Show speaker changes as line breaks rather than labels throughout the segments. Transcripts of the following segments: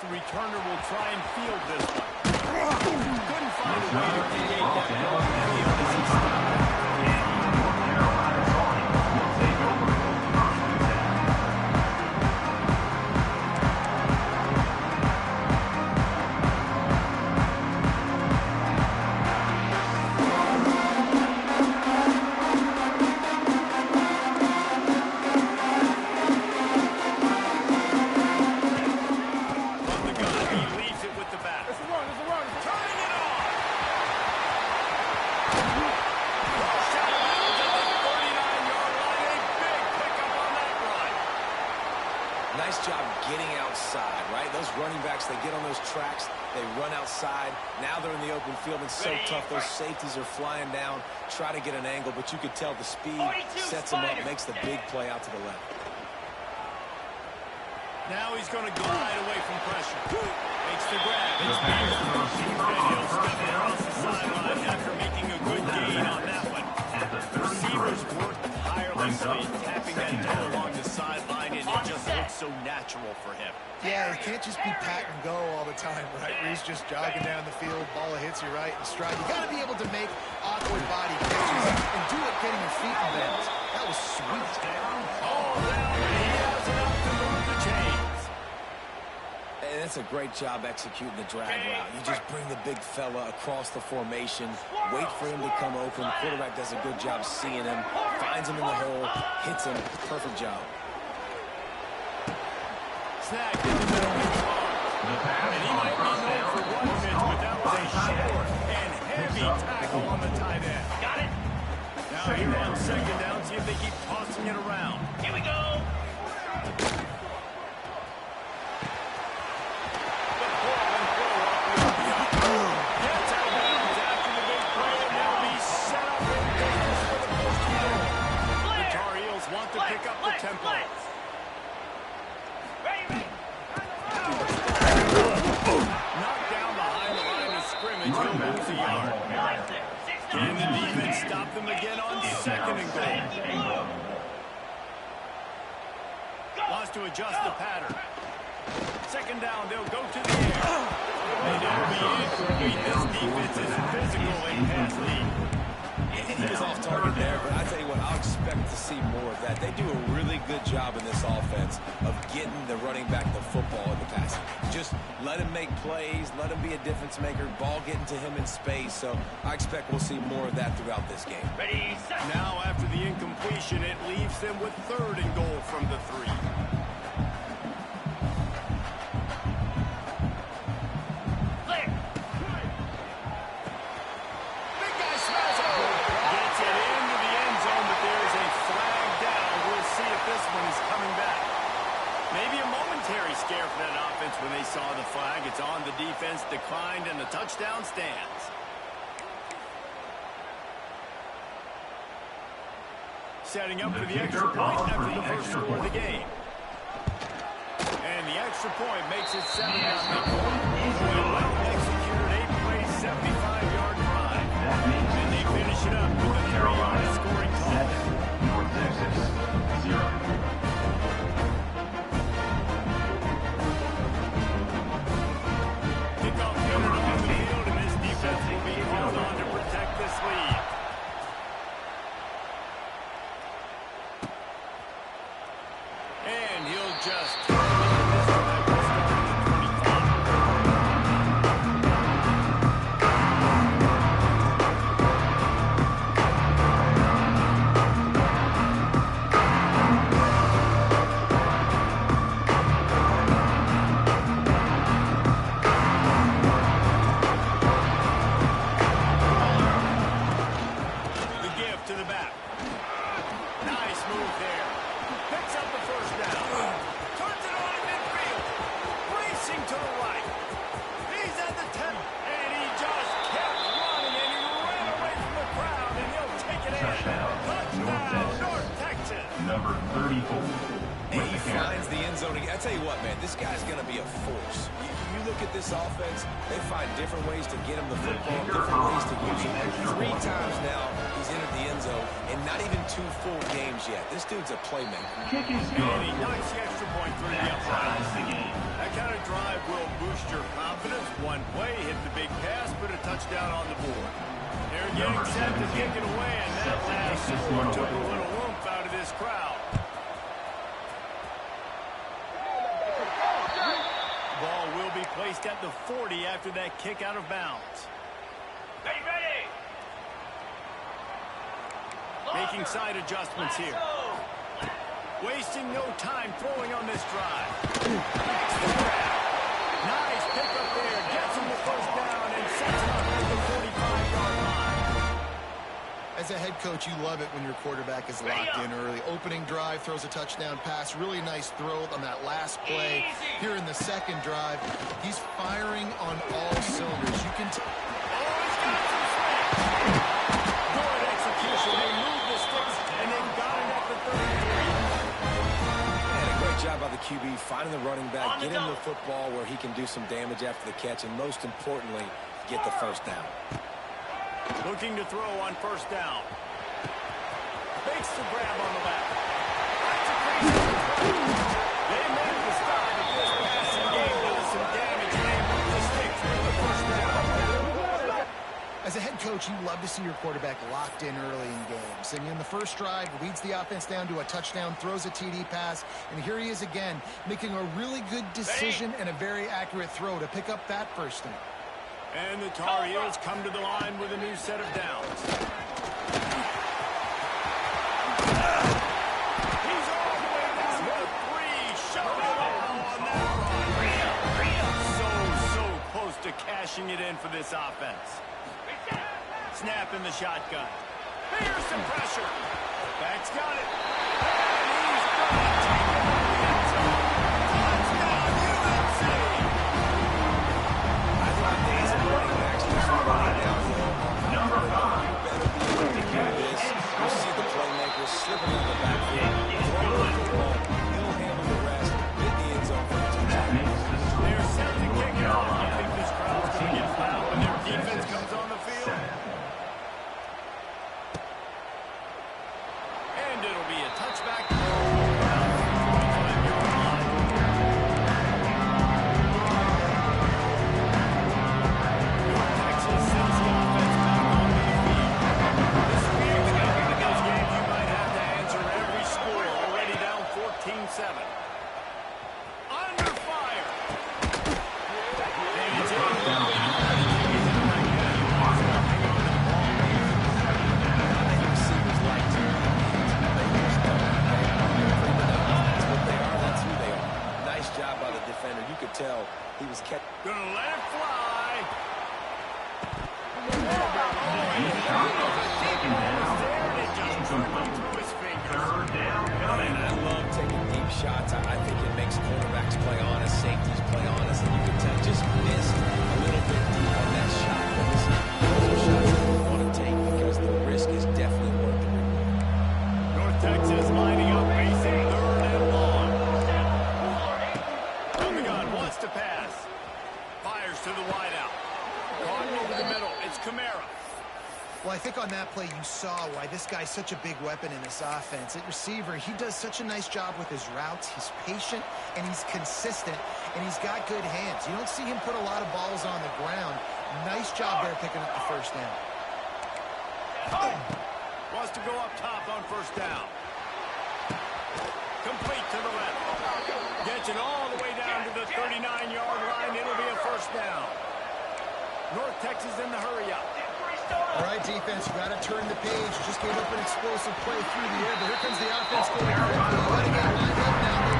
the returner will try and field this one. Couldn't find a way to create that field as he stopped.
Nice job getting outside, right? Those running backs, they get on those tracks, they run outside. Now they're in the open field and so tough. Those safeties are flying down, try to get an angle, but you could tell the speed sets him up, makes the big play out to the left.
Now he's going to glide away from pressure. Makes the grab. It's and he'll step across the sideline after making a good gain on that one. Receivers work tirelessly, tapping that toe along the sideline, and it just looks so natural for him.
Yeah, it can't just be pat and go all the time, right? Where he's just jogging down the field, ball hits you right in stride. You got to be able to make awkward body catches and do it getting your feet in bounds. That was sweet.
Oh, now he has it up to move the chains.
And that's a great job executing the drag route. You just bring the big fella across the formation, wait for him to come open. The quarterback does a good job seeing him, finds him in the hole, hits him. Perfect job.
Snagged in the middle of the ball. And he might be known for one pitch, but that was a short and heavy tackle on the tight end.
Got it.
Now here on second down, see if they keep tossing it around.
Here we go.
Gets out of bounds after the big play, and they'll be set up in business for the first down. The Tar Heels want to pick up the tempo. Knocked down behind the line of scrimmage, he'll lose a yard. Can the defense stop them again on second and goal? Wants to adjust the pattern. Second down, they'll go to the air. And it'll be incomplete. This defense is physical in pass lead.
And he was off target there, but I tell you what, I'll expect to see more of that. They do a really good job in this offense of getting the running back the football in the passing. Just let him make plays, let him be a difference maker, ball getting to him in space. So I expect we'll see more of that throughout this game.
Ready, set.
Now, after the incompletion, it leaves them with third and goal from the 3. When they saw the flag, it's on. The defense declined, and the touchdown stands. Setting up for the extra point after the first score of the game. And the extra point makes it 7-0. A well-executed 8-play, 75-yard drive. And they finish it up with a 3-yard scoring total.
North Texas, 0.
And he'll just the give to the back. Nice move there. Picks up the first down. Turns it on in midfield. Racing to the right. He's at the 10. And he just kept running. And he ran away from the crowd. And he'll take it in. Touchdown, North Texas.
Number 34.
And he finds the end zone again. I tell you what, man, this guy's going to be a force. You look at this offense, they find different ways to get him the football, different ways to use him. 3 times now he's entered the end zone, and not even 2 full games yet. This dude's a playmaker.
Kick is
And
good.
he knocks the extra point through the
That
upright.
ties the game.
That kind of drive will boost your confidence. One play, hit the big pass, put a touchdown on the board. They're getting set to kick it away, and that last score took a little oomph out of this crowd. Ball will be placed at the 40 after that kick out of bounds. Making side adjustments here. Wasting no time throwing on this drive. Nice pick up there. Gets him the first down and sets him up at the 45-yard line.
As a head coach, you love it when your quarterback is locked in early. Opening drive, throws a touchdown pass. Really nice throw on that last play. Here in the second drive, he's firing on all cylinders. You can
Oh, he's got some space. Good execution. They moved the sticks, and they've got it at the 33.
And a great job by the QB finding the running back, get him the football where he can do some damage after the catch, and most importantly, get the first down.
Looking to throw on first down. Makes the grab on the back. That's a crazy throw. They made the stop, but this passing game does some damage, and they move the sticks with the first down.
As a head coach, you love to see your quarterback locked in early in games. And in the first drive, leads the offense down to a touchdown, throws a TD pass, and here he is again, making a really good decision and a very accurate throw to pick up that first down.
And the Tar Heels come to the line with a new set of downs. He's all the way down to 3. Showed it all on that run. So close to cashing it in for this offense. Snap in the shotgun. Here's some pressure. Back's got it. And he's going to take it out of the end zone. Touchdown, UNC!
I thought days of running backs just running downhill.
Number 5.
You better be able to do this. You see the playmakers slipping in the backfield. Throw the football. He'll handle the rest. Get the end zone for the touchdown.
Makes the score.
They're set to kick it off. I think this crowd's going to
14.
get loud when their defense comes on the field.
7.
And it'll be a touchback. Texas sends the offense back onto the field. This is going to be one of those games you might have to answer every score. Already down 14-7. Under fire. And it's in.
Receivers like to they just don't. That's what they are. That's who they are. Nice job by the defender. You could tell he was kept.
Gonna let it fly.
Second down.
There, it just
Incomplete.
tripped through his fingers.
Third down
And
coming.
I love taking deep shots. I think it makes quarterbacks play honest, safeties play honest, and you can tell just missed a little bit deep on that shot. But listen, those are shots that you want to take because the risk is definitely worth the reward.
North Texas lining up, facing third and long. From the gun, wants to pass. Fires to the wideout. Caught over the middle. It's Kamara.
Well, I think on that play you saw why this guy's such a big weapon in this offense. At receiver, he does such a nice job with his routes. He's patient, and he's consistent, and he's got good hands. You don't see him put a lot of balls on the ground. Nice job there picking up the first down.
Wants to go up top on first down. Complete to the left. Gets it all the way down to the 39-yard line. It'll be a first down. North Texas in the hurry up.
All right, defense, you got to turn the page. Just gave up an explosive play through the air, but here comes the offense going quickly. You got to get lined up now.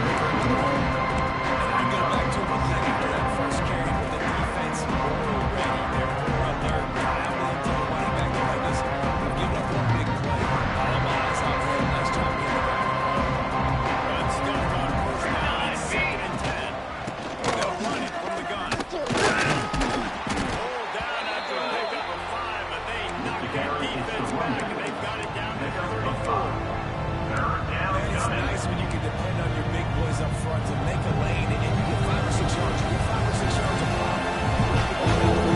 And we go back to what they after that first carry with the defense already. They're up there, dialing to the running back. They're like, listen, we've given up one big play. All my eyes out there. Nice job getting the back.
Good stuff on first down. It's 2nd and 10. They'll run it from the gun. Hold down after a pickup of 5, but they knock that defense back, and they've got it down to the 34.
Third down
Man, it's
coming.
nice when you can depend on your big boys up front to make a lane and you get 5 or 6 yards. You get 5 or 6 yards of pop.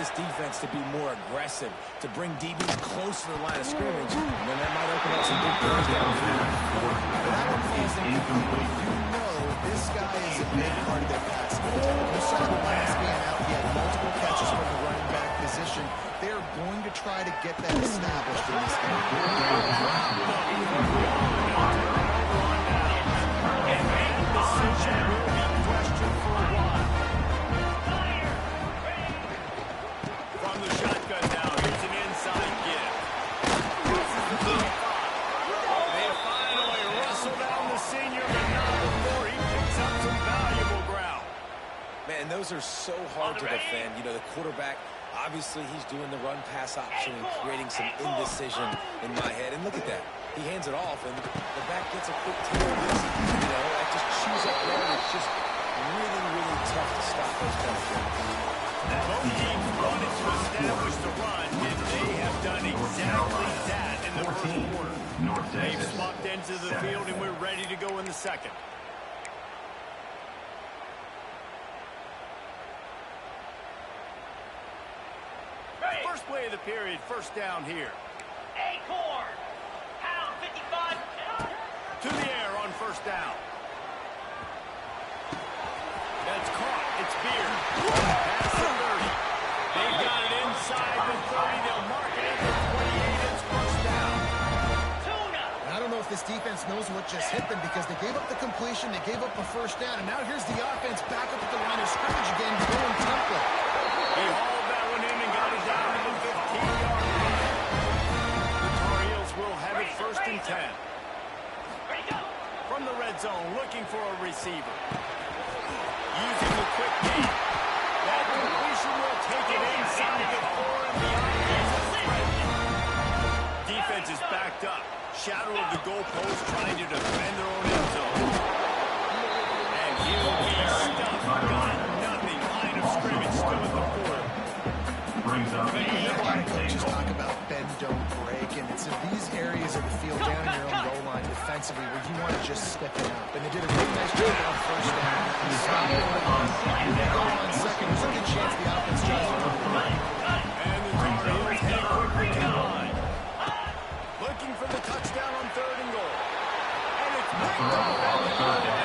this defense to be more aggressive, to bring DBs close to the line of scrimmage, and then that might open up some big plays downfield.
That one falls incomplete. You know this guy is a big part of their passing attack. You saw the last game out. He had multiple catches from the running back position. They are going to try to get that established in this game.
And that decision will be questioned for a while. From the shotgun now, here's an inside give. They finally wrestle down the senior, but not before he picks up some valuable ground.
Man, those are so hard to defend. You know, the quarterback, obviously he's doing the run-pass option and creating some indecision in my head. And look at that. He hands it off, and the back gets a quick tail. You know, that just chews up there. It's just really, really tough to stop those kind of things.
Both teams wanted to establish the run, and they have done exactly that in the first quarter. They've swapped ends of the field, and we're ready to go in the second. First play of the period, first down here.
Acorn, pound 55.
To the air on first down. That's caught. It's Beard. Pass the 30. They've got it inside the 30. They'll mark it at the 28. It's first down.
Tuna.
I don't know if this defense knows what just hit them because they gave up the completion, they gave up a first down, and now here's the offense back up at the line of scrimmage again, going template.
He hauled that one in and got it down to the 15-yard line. The Tar Heels will have it first and 10.
Ready, go.
From the red zone, looking for a receiver. Using the quick game. That completion will take it inside the 4 and beyond. Defense is backed up. Shadow of the goalpost trying to defend their own end zone. And he'll be stuffed. Got nothing. Line of scrimmage still at the 4.
Brings up
Coaches talk about bend, don't break, and it's in these areas of the field down in your own goal line defensively where you want to just step it up. And they did a really nice job on first down. On second, there's a good chance the offense tries to run the line.
And the Tar Heels head quickly to the line. Looking for the touchdown on third and goal. And it's picked up.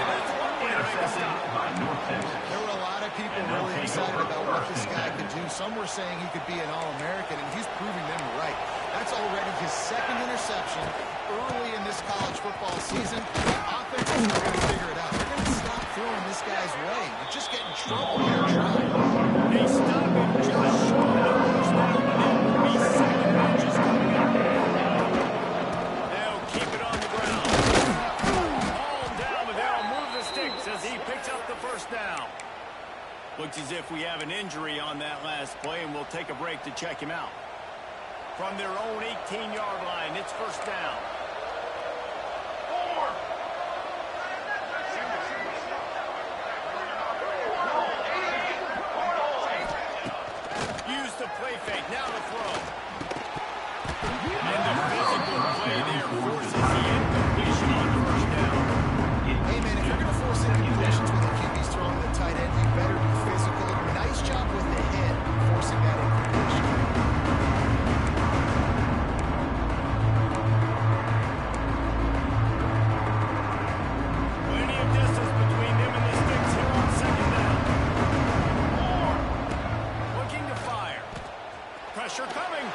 That's one way to make a stop.
There were a lot of people really excited about what this guy could do. Some were saying he could be an All-American, and he's proving them right. That's already his second interception early in this college football season. The offense is going to figure it out. They're going to stop throwing this guy's way. You're just getting trouble here trying.
They stop him just short of the first down. It will be second and just coming up. They'll keep it on the ground. All down, but they'll move the sticks as he picks up the first down. Looks as if we have an injury on that last play, and we'll take a break to check him out. From their own 18-yard line, it's first down. Use the play fake, now the throw. And the physical play there forces the incompletion on the first down.
Hey, man, if you're going to force incompletions with the QB's throwing the tight end, you better be physical. Nice job with the hit, forcing that incompletion.
Plenty of distance between them and the sticks here on second down. Looking to fire. Pressure coming.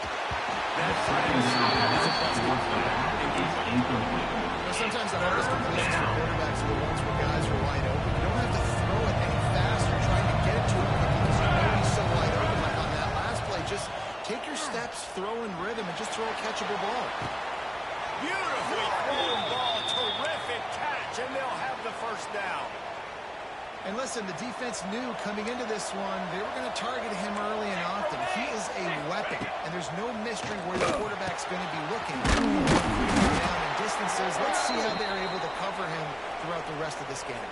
Sometimes the hardest completions for quarterbacks are the ones where guys are wide open. You don't have to throw it any faster trying to get it to him because you know he's so wide open. Like on that last play, just take your steps, throw in rhythm, and just throw a catchable ball.
Beautifully thrown ball. Terrific catch, and they'll have the first down.
And listen, the defense knew coming into this one, they were going to target him early and often. He is a weapon, and there's no mystery where the quarterback's going to be looking. Down in distances. Let's see how they're able to cover him throughout the rest of this game.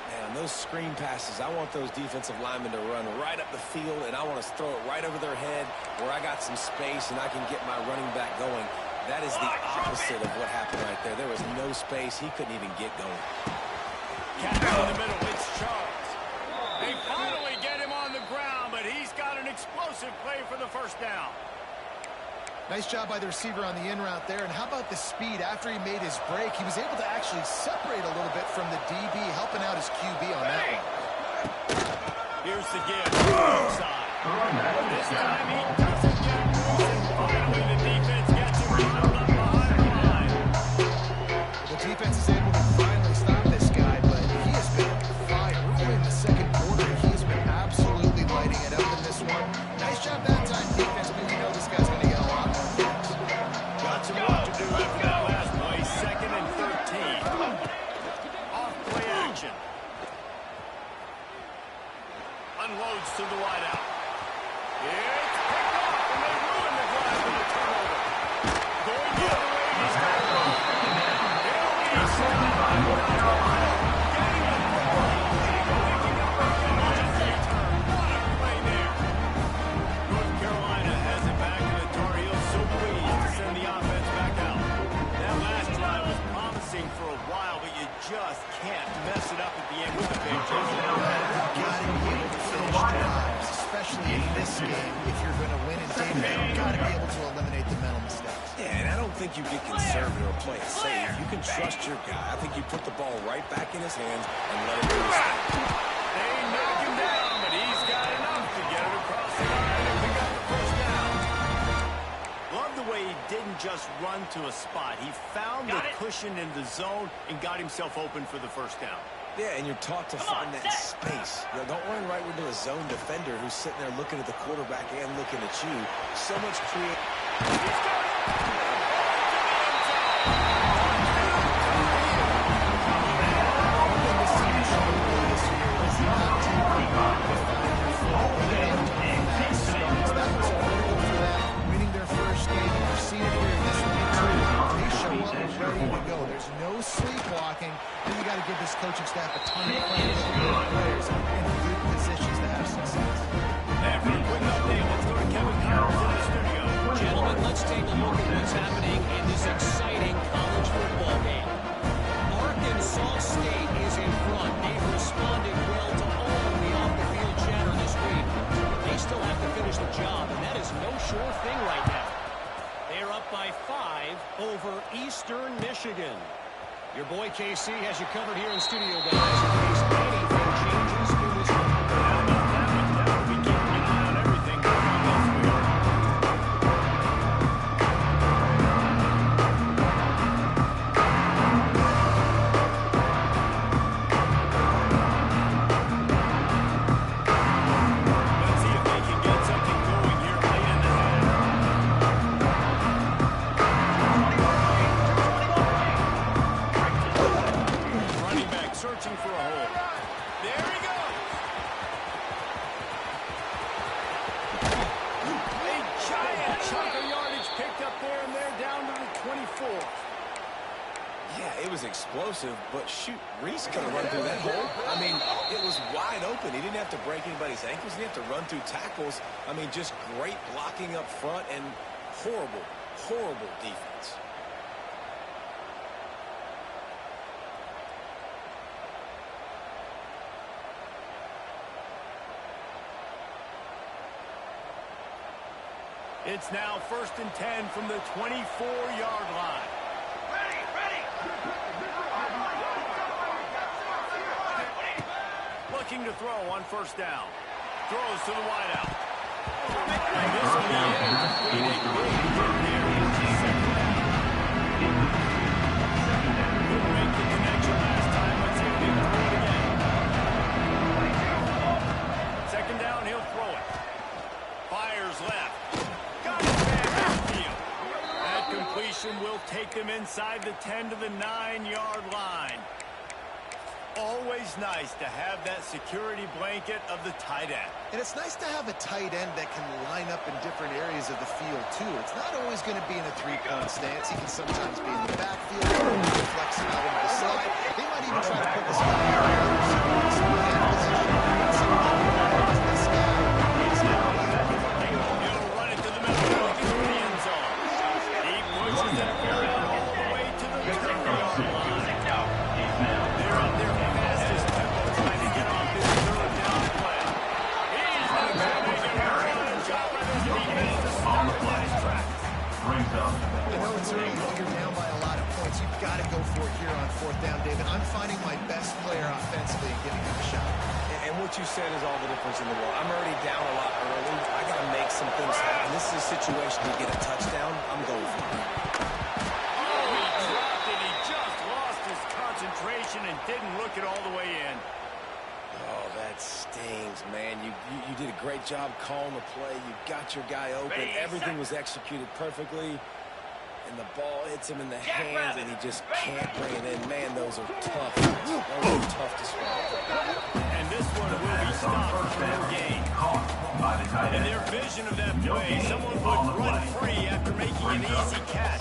Man, those screen passes, I want those defensive linemen to run right up the field, and I want to throw it right over their head where I got some space and I can get my running back going. That is the opposite of what happened right there. There was no space. He couldn't even get going.
Catch in the middle. It's Charles. They finally get him on the ground, but he's got an explosive play for the first down.
Nice job by the receiver on the in route there. And how about the speed after he made his break? He was able to actually separate a little bit from the DB, helping out his QB on that one.
Here's the give. Outside. This time he doesn't get loose, and finally the defense gets him down up behind the line.
The defense is able to finally stop this guy, but he has been fine. Early in the second quarter, he has been absolutely lighting it up in this one. Nice job that time, defense, but you know this guy's going to get a lot more points.
Got some work to do after that last play. 2nd and 13. Off play action. Unloads to the wideout. It's picked up, and they ruin the drive with a turnover. Going the other way, he's got it wrong. He'll be stopped. Getting the football. Picking up a just return. What a play there. North Carolina has it back, and the Tar Heels so pleased to send the offense back out. That last drive was promising for a while, but you just can't mess it up at the end with the big
Got to be able to finish drives, especially in this game. If you're going to win in David, you've got to be able to eliminate the mental mistakes.
Yeah, and I don't think you get conservative or play it safe. You can trust your guy. I think you put the ball right back in his hands and let him do his thing.
They knock him down, but he's got enough to get it across the line and pick up the first down. Love the way he didn't just run to a spot. He found the cushion in the zone and got himself open for the first down.
Yeah, and you're taught to find that space. You know, don't run right into a zone defender who's sitting there looking at the quarterback and looking at you. So much creativity.
Winning their first game, and you've seen it here in this one too. They show up ready to go. There's no sleepwalking. Then you got to give this coaching staff a ton of credit for getting players in good positions to have success.
After a quick update, let's go to Kevin Collins in the studio.
Gentlemen, let's take a look at what's happening in this exciting college football game. Arkansas State is in front. They've responded well to all of the off-the-field chatter this week. They still have to finish the job, and that is no sure thing right now. They're up by 5 over Eastern Michigan. Your boy KC has you covered here in studio, guys, in case anything changes in this one.
That would be keeping an eye on everything going on elsewhere. Let's see if they can get something going here late in the half. Running back searching for a hole. There he goes. A giant chunk of yardage picked up there, and they're down to the 24.
Yeah, it was explosive, but shoot, Reese could have run through that hole. I mean, it was wide open. He didn't have to break anybody's ankles. He didn't have to run through tackles. I mean, just great blocking up front and horrible, horrible defense.
It's now 1st and 10 from the 24-yard line. Looking to throw on 1st down. Throws to the wideout. This will be incomplete. A big hit there in the 2nd down. Couldn't make the connection last time. Let's see if they can throw it again. 2nd down, he'll throw it. Fires left. Got it back downfield. That completion will take them inside the 10 to the 9-yard line. Always nice to have that security blanket of the tight end.
And it's nice to have a tight end that can line up in different areas of the field, too. It's not always going to be in a three-point stance. He can sometimes be in the backfield, flexing out into the side. They might even try to put this guy in the other position. This guy is going to
He'll run it to the middle, looking for the end zone. He pushes it around all the way to the 10-yard line. They're at their fastest tempo trying to get off this 3rd down play. He's going to make it run.
got to go for it here on fourth down, David. I'm finding my best player offensively and giving him a shot.
And what you said is all the difference in the world. I'm already down a lot early. I got to make some things happen. This is a situation to get a touchdown. I'm going for it.
Oh, he dropped it. He just lost his concentration and didn't look it all the way in.
Oh, that stings, man. You did a great job calling the play. You got your guy open. Everything was executed perfectly. And the ball hits him in the hands, and he just can't bring it in. Man, those are tough. Those are tough to swallow.
And this one will be stopped for no gain. In their vision of that play, someone would run free after making an easy catch.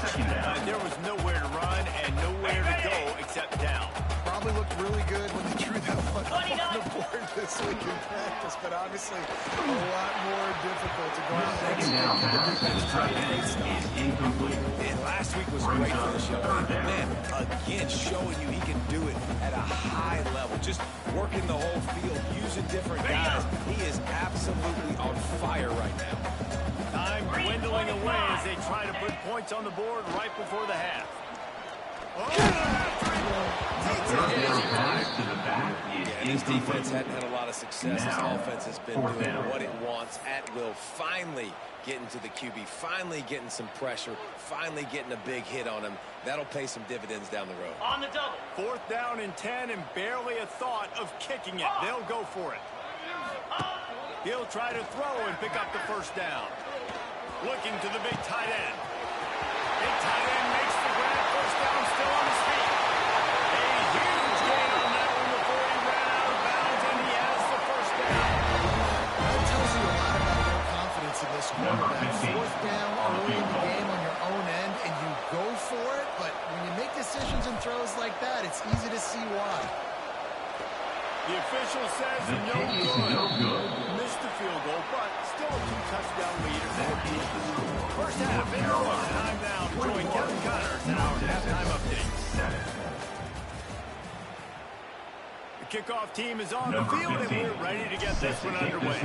There was nowhere to run and nowhere to go except down.
Probably looked really good when they drew that one up on the board this week in practice, but obviously a lot more difficult to go out and execute.
Incomplete.
And last week was great for the show. Man, again, showing you he can do it at a high level. Just working the whole field, using different guys. He is absolutely on fire right now.
Time dwindling away as they try to put points on the board right before the half.
Yeah, this defense hadn't had a lot of success. This offense has been doing what it wants at will. Finally getting to the QB, finally getting some pressure, finally getting a big hit on him. That'll pay some dividends down the road.
On the double.
Fourth down and 10 and barely a thought of kicking it. They'll go for it. He'll try to throw and pick up the first down. Looking to the big tight end. Big tight end makes the grab. First down, still on his feet. A huge gain on that one before he ran out of bounds, and he has the first down.
That tells you a lot about their confidence in this quarterback. Fourth down early in the game on your own end, and you go for it, but when you make decisions and throws like that, it's easy to see why.
The official says no good. Missed the field goal, but still a 2-touchdown lead for their team. First half, in the books. Time now to join Kevin Connors in our halftime update. The kickoff team is on the field, and we're ready to get this one underway.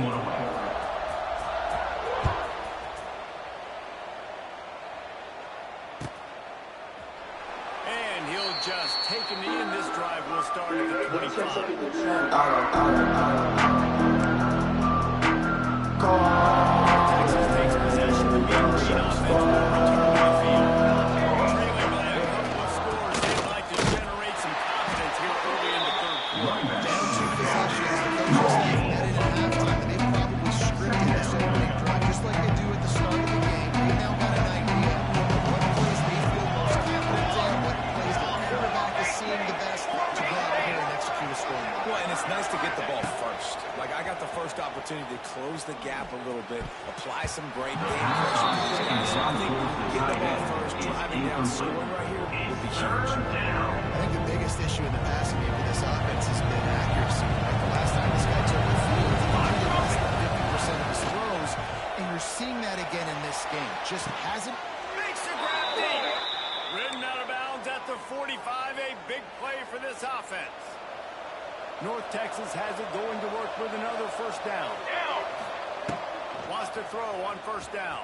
And he'll just take a knee, and this drive will start at the 25. Texas takes possession of the lead offense will return to the field. Trailing by a couple of scores, they'd like to generate some confidence here early in the third quarter.
Down two possessions, the coaches saying that in halftime, and they probably scripted this opening drive, just like they do at the start of the game. They now got an idea of what plays they feel most confident in, what plays the quarterback is seeing the best to go out here and execute a scoring.
Well, and it's nice to get the ball first. Like, I got the first opportunity to close the gap a little bit, apply some great game pressure to these guys. So I think getting the ball first, driving down, scoring right here would be huge.
I think the biggest issue in the passing game for this offense has been accuracy. Like the last time this guy took the field, he did less than 50% of his throws, and you're seeing that again in this game. Just hasn't.
Makes the grab deep. Ridden out of bounds at the 45, a big play for this offense. North Texas has it going to work with another first down. Wants to throw on first down.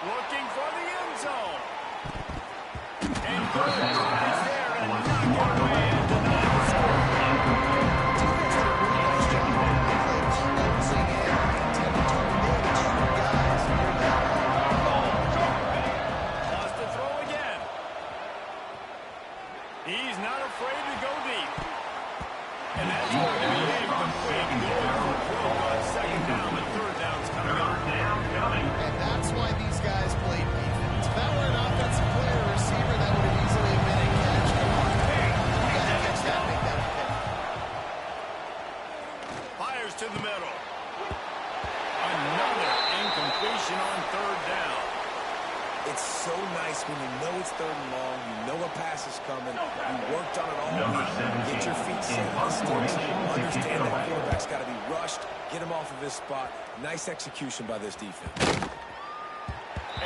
Looking for the end zone. And good is there and knock it away and deny the score.
Defense did a really nice job on the play, closing in and intended to manage your guys near that line.
Wants to throw again. He's not afraid to go deep. And that's going to be incomplete. Going for broke on second down, but third down's coming up.
And that's why these guys played defense. If that were an offensive player or receiver, that would have easily been a catch. Come on, you got to catch that, make that a pick.
Fires to the middle. Another incompletion on third down.
It's so nice when you know it's third and long, you know a pass is coming, you worked on it all week, get your feet set on the sticks, understand that quarterback's got to be rushed, get him off of his spot. Nice execution by this defense.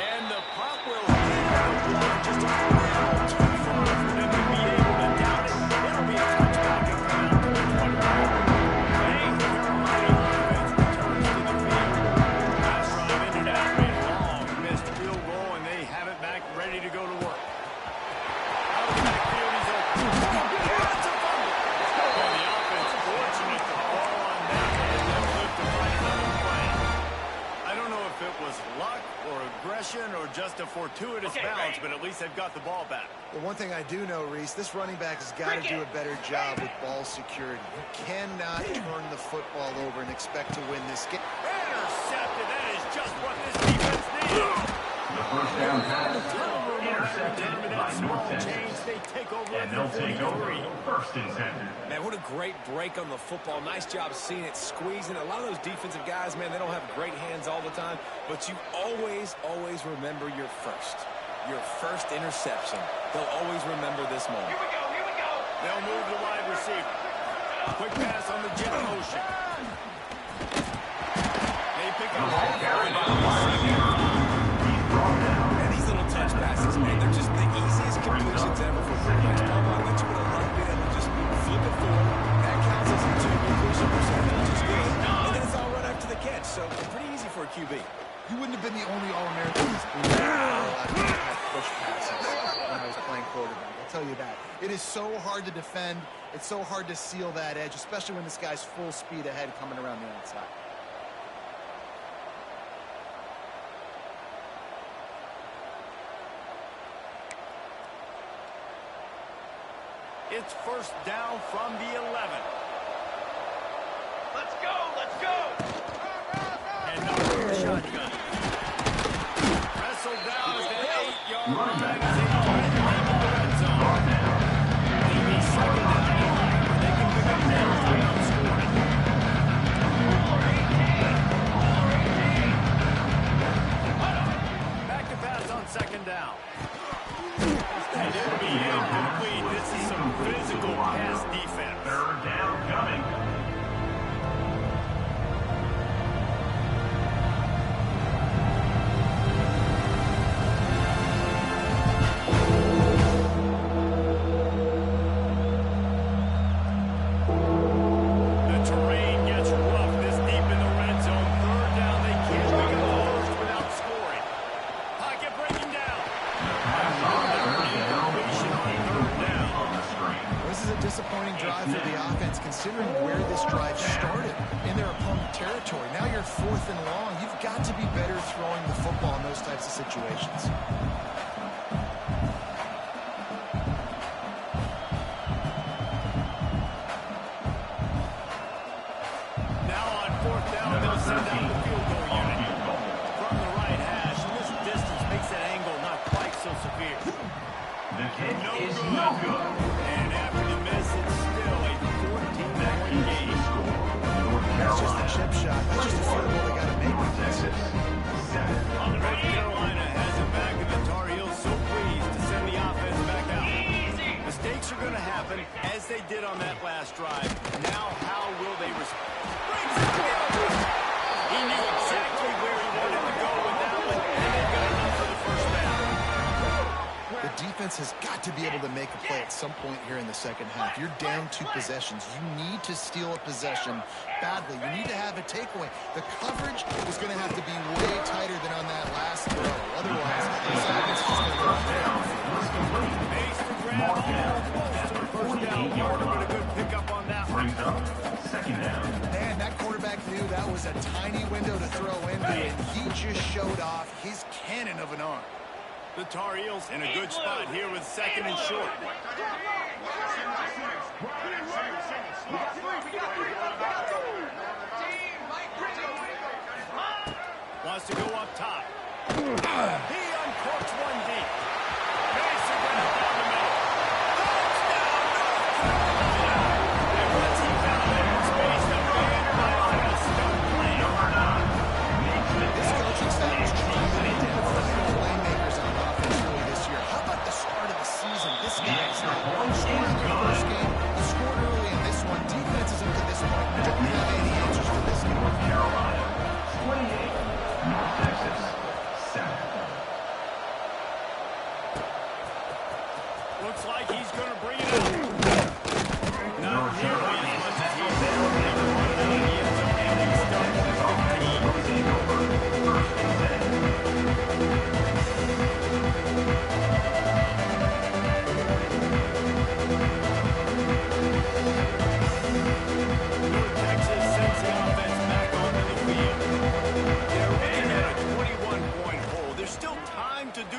And the punt will hit the line just a little too far for them to be able to down it. It'll be a touchback and come out to the 20. Carolina offense returns to the field. Last drive ended out in long, missed field goal, and they have it back ready to go to work. or aggression or just a fortuitous bounce, but at least they've got the ball back.
Well, one thing I do know, Reese, this running back has got to do a better job with ball security. You cannot turn the football over and expect to win this game.
Intercepted. That is just what this defense needs.
The first down pass. Intercepted by North Texas.
They take over
And they'll take over first and 10.
Man, what a great break on the football. Nice job seeing it, squeezing. A lot of those defensive guys, man, they don't have great hands all the time, but you always remember your first interception. They'll always remember this moment.
Here we go.
They'll move the wide receiver. Quick pass on the jet motion. They pick up the ball.
And these little touch passes, man, they're just the easiest completions ever for quarterbacks. Paul Lynch would have loved being able to just flip it forward. That counts as a 2 completion percentage, which is good. And then it's all run after the catch, so pretty easy for a QB.
You wouldn't have been the only All-American in this league that had push passes when I was playing quarterback. I'll tell you that. It is so hard to defend. It's so hard to seal that edge, especially when this guy's full speed ahead coming around the outside.
It's first down from the 11.
Let's go.
And now shotgun. Wrestled down at the 8-yard line as they try to make the red zone. Maybe second down and line where they can pick up downs without scoring. Back to pass on second down. And it'll be incomplete. This is some physical pass defense.
Third down coming.
The terrain gets rough this deep in the red zone. Third down, they can't pick up the first without scoring. Pocket breaking down. Incompletion on third down.
This is a disappointing drive for the offense, considering where this drive started in their opponent territory. Now you're 4th and long. You've got to be better throwing the football in those types of situations.
Now on fourth down, they'll send out the field goal unit. From the right hash, and this distance makes that angle not quite so severe.
The kick is
good.
no good.
And after the miss, it's still a 14-point game.
It's just a chip shot. That's just a field goal they got to make.
North Texas, 7.
North Carolina has it back, and the Tar Heels so pleased to send the offense back out. Mistakes are going to happen, as they did on that last drive. Now, how will they respond? He knew exactly where he wanted to go with that one, and they got enough for the first down.
The defense has got to be able to make a play at some point here in the second half. You're down 2 possessions. You need to steal a possession badly. You need to have a takeaway. The coverage is going to have to be way tighter than on that last throw. Otherwise, this offense is going to go down.
Makes the grab almost to the first down marker, but a good pickup on that one.
Brings up second down.
Man, that quarterback knew that was a tiny window to throw into, and he just showed off his cannon of an arm.
The Tar Heels in a good spot here with second and short. Wants to go up top. He uncorks one deep. Makes the grab down the middle. Touchdown, North Carolina! And once he found that space, the man might have a stunt play.
This coaching staff is trying to identify playmakers on offense really this year. How about the start of the season? This guy is not one scoring in the first game. He scored early in this one. Defenses up to this point don't have any answers for this game.
North Carolina, 28. North Texas, 7.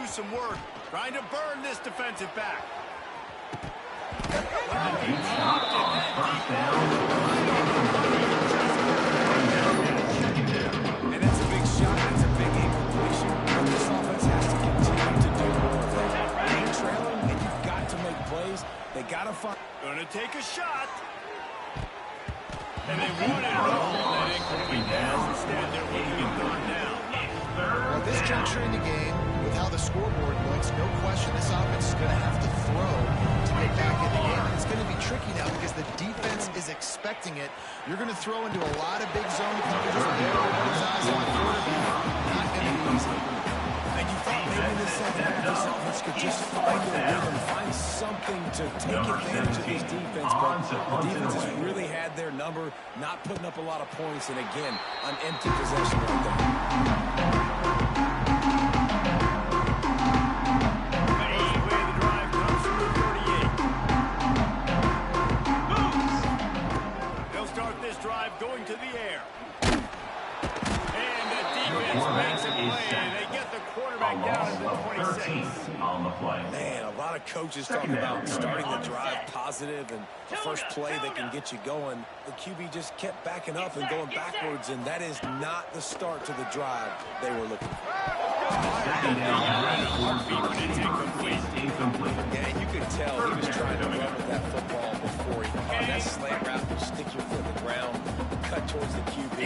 some work, trying to burn this defensive back.
Deep shot on first down.
And that's a big shot. That's a big incompletion. But this offense has to continue to do more of that. You're trailing, and you've got to make plays. They got to find.
Gonna take a shot. And they wanted it all. That incomplete pass. Instead, they're looking at third down.
At this juncture in the game, with how the scoreboard looks, no question this offense is going to have to throw to get back in the game. And it's going to be tricky now because the defense is expecting it. You're going to throw into a lot of big zone coverages with everybody's eyes on the quarterback. Not going to be easy.
And you thought maybe in the second half this offense could just find their rhythm, find something to take advantage of this defense. But the defense has really had their number, not putting up a lot of points. And again, an empty possession right there.
Going to the air. And the defense makes a play. They get the quarterback down at the 26.
On the play.
Man, a lot of coaches talking about starting the drive positive and the first play that can get you going. The QB just kept backing up and going backwards, and that is not the start to the drive they were looking for.
Second down, incomplete.
Yeah, you could tell he was trying to run with that football before he caught that slant route. You stick your foot in the ground, cut towards the QB.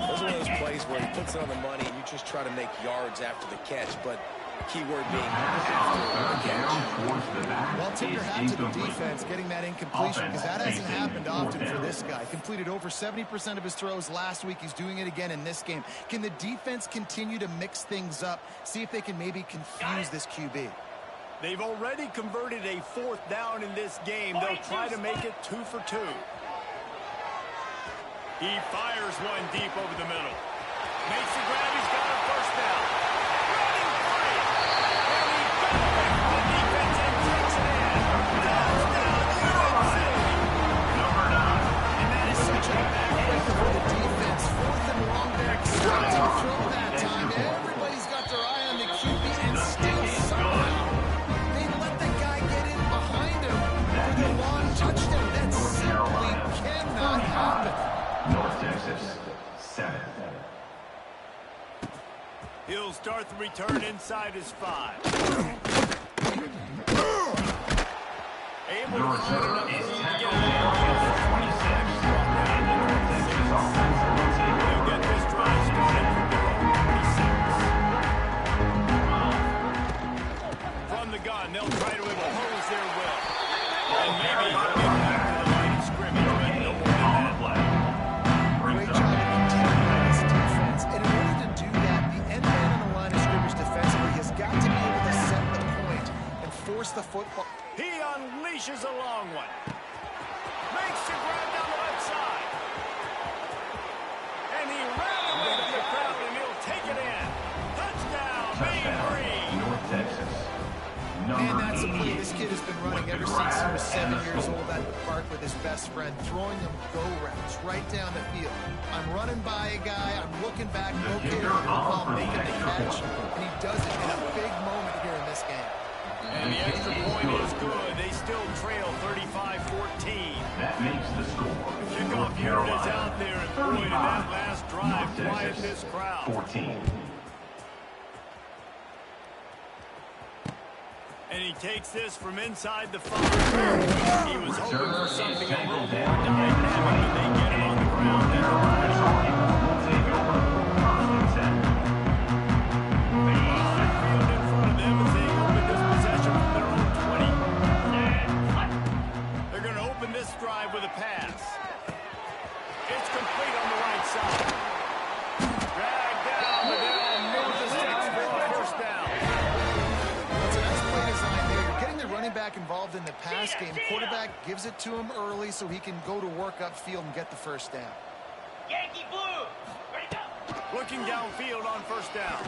Those are one of those plays where he puts it on the money and you just try to make yards after the catch, but keyword being after the catch.
Well, tip your hat to the defense getting that incompletion because that hasn't happened often for this guy. Completed over 70% of his throws last week. He's doing it again in this game. Can the defense continue to mix things up? See if they can maybe confuse this QB.
They've already converted a fourth down in this game. They'll try to make it 2 for 2. He fires one deep over the middle. Makes the grab. He's got a first down. Running free. And he got it. The defense and takes it in. Touchdown, UNC.
Number 9.
And that is such a bad break for the defense. Fourth and long there. Expecting to throw that time. Everybody's got their eye on the QB and still somehow they let the guy get in behind him for the long touchdown. That simply cannot happen.
North Texas, 7.
He'll start the return inside his 5. Able to find enough room to get it.
26. And the North Texas offense will take
They'll get this drive started from their own 26. From the gun, they'll try to impose their will. And maybe he'll get back to the line of scrimmage, but no more than
on the
that.
play.
Great job of containing this defense. And in order to do that, the end man on the line of scrimmage defensively has got to be able to set the point and force the football.
He unleashes a long one. Makes the grab down the left side. And he ran away from the crowd, and he'll take it in. Touchdown, Maine Green.
North Texas.
Man, that's a play this kid has been running ever since he was 7 years old at the park with his best friend, throwing them go routes right down the field. I'm running by a guy, I'm looking back, located on the ball, making the catch, and he does it in a big moment here in this game.
And the extra point is good. They still trail 35-14.
That makes the score.
Kickoff unit is out there, and boy, did that last drive quiet this crowd.
14.
And he takes this from inside the 5. He was hoping for something a little more dynamic, but they get him on the ground.
We'll take over 1st and 10.
Field in front of them as they open this possession from their own 20. They're going to open this drive with a pass. It's complete on the right side. Dragged down, but they'll move the sticks for a first down.
It's a nice play design there. You're getting the running back involved in the pass game. Quarterback gives it to him early so he can go to work upfield and get the first down.
Yankee Blue, ready to go.
Looking downfield on first down.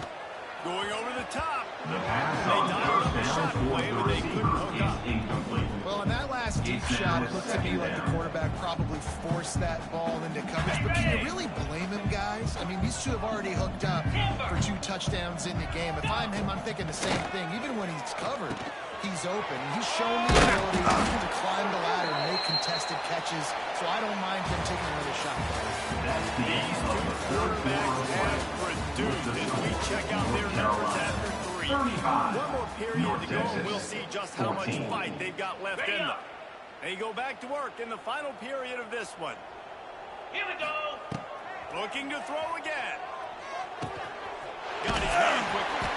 Going over the top.
The pass
They
on
dialed up the
first
shot
down
play, but they couldn't hook
is
up.
incomplete.
Well, on that last deep shot. It looked to me like the quarterback probably forced that ball into coverage. But can you really blame him, guys? I mean, these two have already hooked up for 2 touchdowns in the game. If I'm him, I'm thinking the same thing. Even when he's covered, he's open. He's shown the ability to climb the ladder and make contested catches. So I don't mind him taking another shot.
These two quarterbacks have produced as we check out their numbers after 3. One more period to go, and we'll see just how much fight they've got left in them. They go back to work in the final period of this one.
Here we go.
Looking to throw again. Got his man quickly.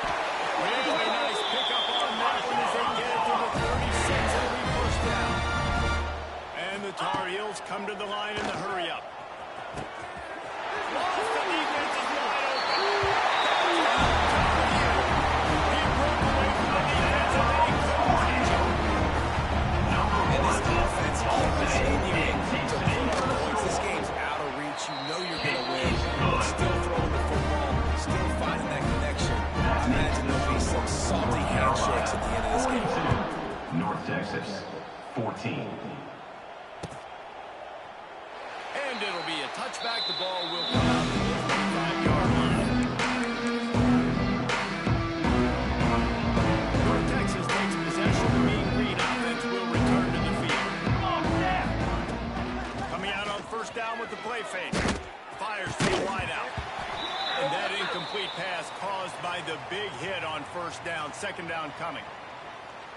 Really nice pickup on that one as they get it to the 36 and we push down. And the Tar Heels come to the line in the hurry-up. Lost the defense is wide open. He broke away from the defense and then he couldn't catch him.
And this defense continuing to put points. This game's out of reach. You know you're going to win. Still throwing the football. Still finding that connection. I imagine there'll be some salty handshakes at the end of this game.
North Texas, 14.
And it'll be a touchback. The ball will come out to the 5-yard line. North Texas takes possession. The Mean Green offense will return to the field. Coming out on first down with the play fake. Fires to the wide out. And that incomplete pass caused by the big hit on first down. Second down coming.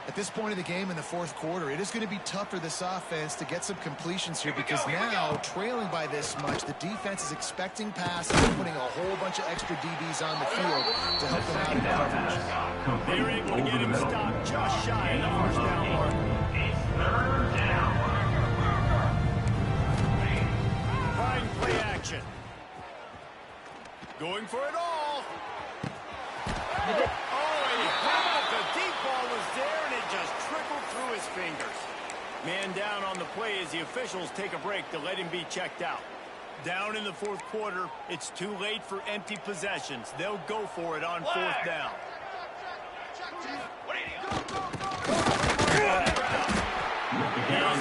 At this point of the game in the 4th quarter, it is going to be tough for this offense to get some completions here because now, trailing by this much, the defense is expecting passes and putting a whole bunch of extra DBs on the field to help them out in coverage.
They're able to get him stopped just shy of the first down mark.
It's third down.
Trying play action. Going for it all. Oh, he had it. The deep ball was there, and it just trickled through his fingers. Man down on the play as the officials take a break to let him be checked out. Down in the 4th quarter, it's too late for empty possessions. They'll go for it on 4th down. He's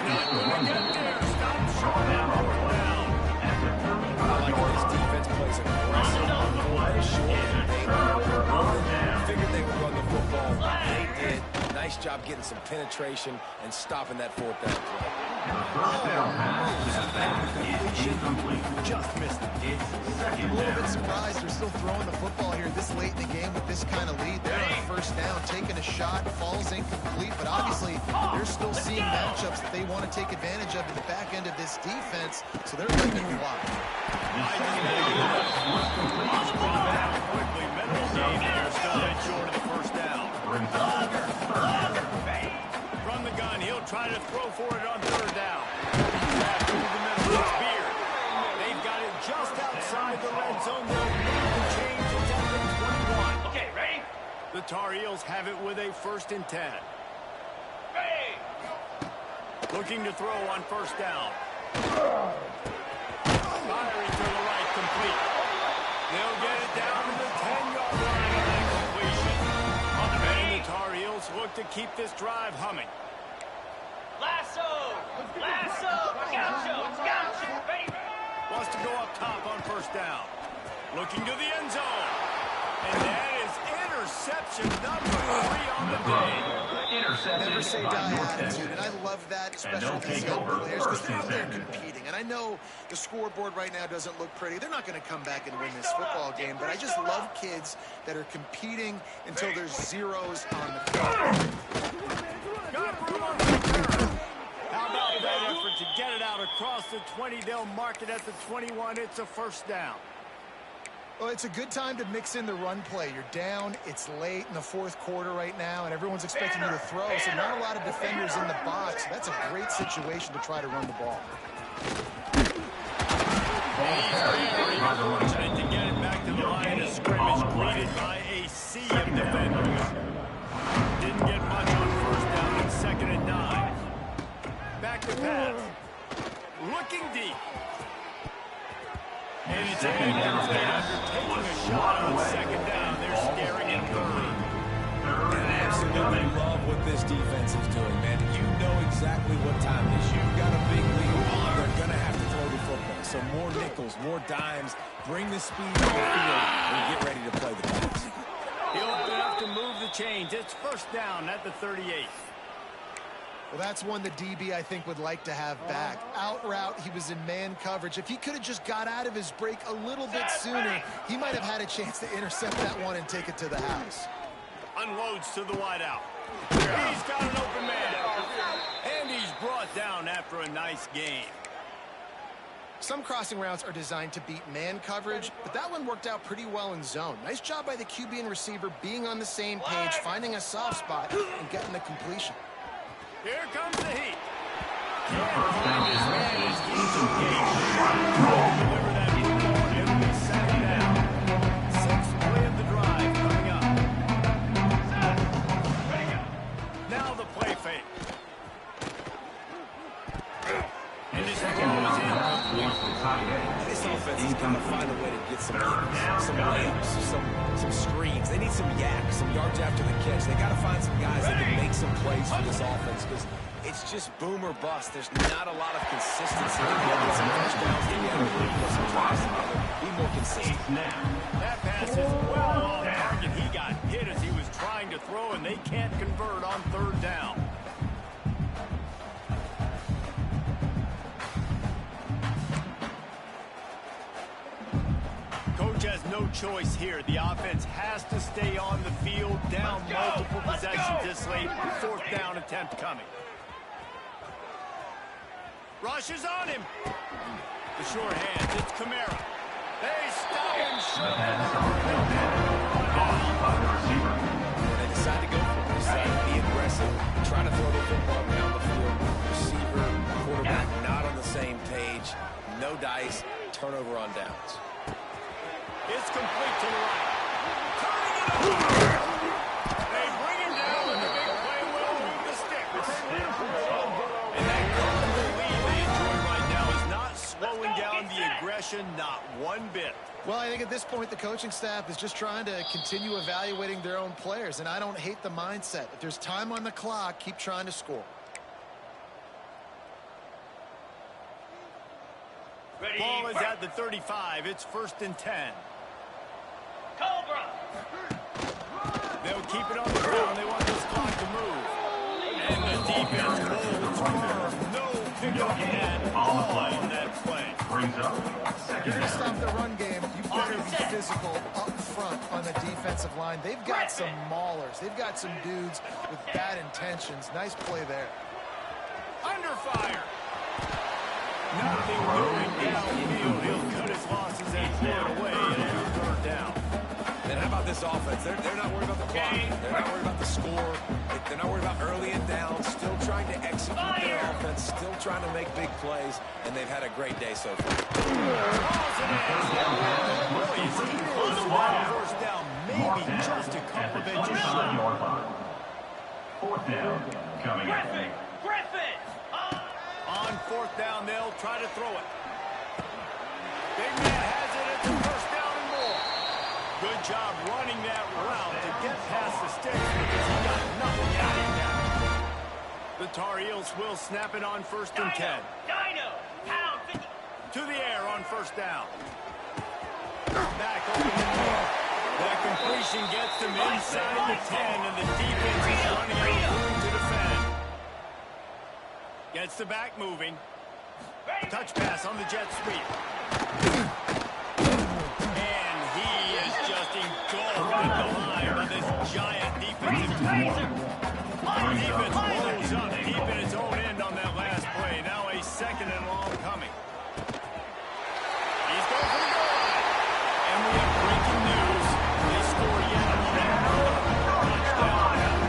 not going to get there. Stop short on 4th down.
I like how this defense plays aggressive on 4th and short. They figured they would run the football. They did. Nice job getting some penetration and stopping that 4th down play.
The first down pass is incomplete.
Just missed it.
It's
I'm
second
a little bit
down.
surprised they're still throwing the football here this late in the game with this kind of lead. They're on first down, taking a shot, falls incomplete, but obviously they're still seeing matchups that they want to take advantage of in the back end of this defense, so they're letting it fly.
Quickly, middle game here, still head short of the first down. From the gun, he'll try to throw for it on 3rd down. Back through the middle, it's Beard. They've got it just outside the red zone. They'll move the change. It's at the 21.
Okay, ready?
The Tar Heels have it with a 1st and 10.
Ready.
Looking to throw on first down. Firing to the right, complete. They'll get it down to the 10-yard line on that completion. And the Tar Heels look to keep this drive humming.
Lasso. Lasso. Gotcha. Ready.
Wants to go up top on first down. Looking to the end zone. And that is interception number 3 on the day.
Intercepted
Never say
by
die
North
attitude,
Texas.
and I love that, especially
they'll
with these
take
young
over
players, because
first
they're out there
and 10.
competing. And I know the scoreboard right now doesn't look pretty. They're not going to come back and win this football game, but I just love kids that are competing until there's zeros on the field.
Got room on the return. How about that effort to get it out across the 20? They'll mark it at the 21. It's a first down.
Well, it's a good time to mix in the run play. You're down, it's late in the 4th quarter right now, and everyone's expecting you to throw, so not a lot of defenders in the box. That's a great situation to try to run the ball.
Fortunate to get it back to the line of scrimmage, greeted by a sea of defenders. Didn't get much on first down and 2nd and 9. Back to pass. Looking deep. And it's
Second down
after
pass
taking
was
a shot
swatted
on
away.
2nd down. They're scaring him early.
Third
And I absolutely
down.
love what this defense is doing, man. You know exactly exactly what time it is. You've got a big lead. They're going to have to throw the football. So more nickels, more dimes. Bring the speed to the field and get ready to play the pass.
He'll have to move the chains. It's first down at the 38.
Well, that's one the DB, I think, would like to have back. Out route, he was in man coverage. If he could have just got out of his break a little bit sooner, he might have had a chance to intercept that one and take it to the house.
Unloads to the wideout. He's got an open man. And he's brought down after a nice game.
Some crossing routes are designed to beat man coverage, but that one worked out pretty well in zone. Nice job by the QB and receiver being on the same page, finding a soft spot, and getting the completion.
Here comes the heat.
First down is
Deliver that football, and it'll be second down. Sixth play of the drive coming up. Now the play fake. And this
second down pass towards the tight end.
This offense is going to find a way to get some layups, some screens. They need some yak, some yards after the catch. They got to find some guys that can make some plays for this offense because it's just boom or bust. There's not a lot of consistency. Get some touchdowns together, put some drives together, be more consistent.
That pass is well off target. He got hit as he was trying to throw, and they can't convert on third down. Coach has no choice here. The offense has to stay on the field, down multiple possessions this late. Fourth down attempt coming. Rushes on him. The short hand, it's Kamara. They stop him short.
When they decide to go for it, decide to be aggressive, try to throw the football down the field. Receiver, quarterback not on the same page. No dice, turnover on downs.
It's complete to the right. Turning it over. They bring him down, and the big play will move the sticks. And that comfortable lead they enjoy right now is not slowing down the aggression, not one bit.
Well, I think at this point, the coaching staff is just trying to continue evaluating their own players, and I don't hate the mindset. If there's time on the clock, keep trying to score.
Ball is at the 35. It's first and 10.
Cobra.
They'll keep it on the ground. They want this clock to move. And the defense holds firm. No pickup at all on that play.
Brings up
If you're going to stop the run game, you better be physical up front on the defensive line. They've got some maulers. They've got some dudes with bad intentions. Nice play there.
Under fire. Nothing doing downfield. He'll cut his losses and throw it away, and it's third down.
And how about this offense? They're not worried about the clock. They're not worried about the score. They're not worried about early and down. Still trying to execute their offense. Still trying to make big plays. And they've had a great day so far.
First down, maybe just a couple of inches short.
Fourth down coming up.
Griffin.
On fourth down, they'll try to throw it. Big man has it. It's a first down and more. Good job running that route to get past the sticks because he got nothing out of that. The Tar Heels will snap it on first and 10.
Dino. Pound 50.
To the air on first down. Back over the middle. That completion gets them inside the 10, and the defense is running out of room to defend. Gets the back moving. Touch pass on the jet sweep. And he is just engulfed at the line by this giant defensive tackle. The defense blows up deep in its own end on that last play. Now a second and long coming. He's going for the goal line. And we have breaking news. They score yet another touchdown.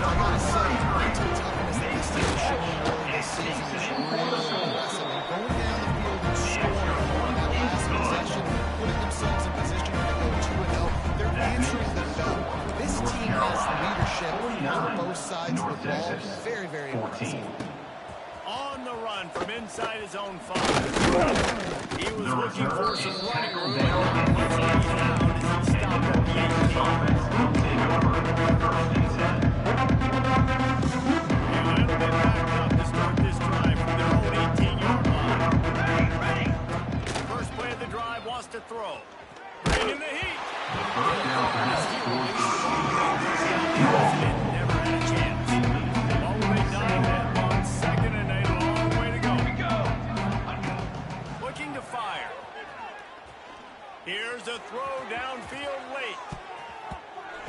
I gotta say, the mental toughness that this team is showing early this season is really impressive. And going down the field and scoring on that last possession, putting themselves in position to go 2-0, they're answering the bell. This team has leadership on both sides of the ball. Very, very impressive.
On the run from inside his own 5. He was looking for some running room. And once he's down, he stopped at the 18. A little bit backed up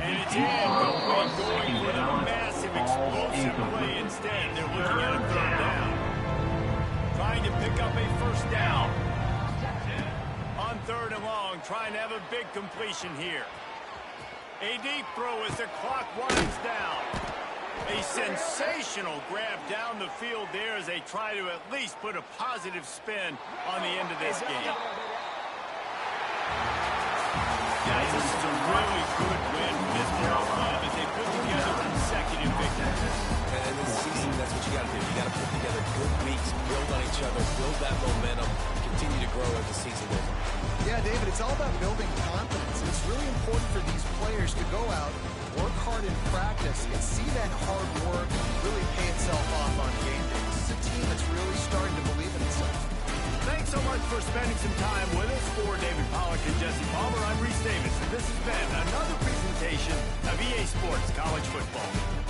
And it's in. Going for the massive explosive play instead. They're looking at a third down. Trying to pick up a first down. On third and long, trying to have a big completion here. A deep throw as the clock winds down. A sensational grab down the field there as they try to at least put a positive spin on the end of this game. Guys, this is a really good win for this ball club as they put together consecutive victories.
And in this season, that's what you got to do. You got to put together good weeks, build on each other, build that momentum, continue to grow as the season goes on.
Yeah, David, it's all about building confidence. It's really important for these players to go out, work hard in practice, and see that hard work really pay itself off on game day. This is a team that's really starting to believe in itself.
Thanks so much for spending some time with us. For David Pollack and Jesse Palmer, I'm Reese Davis, and this has been another presentation of EA Sports College Football.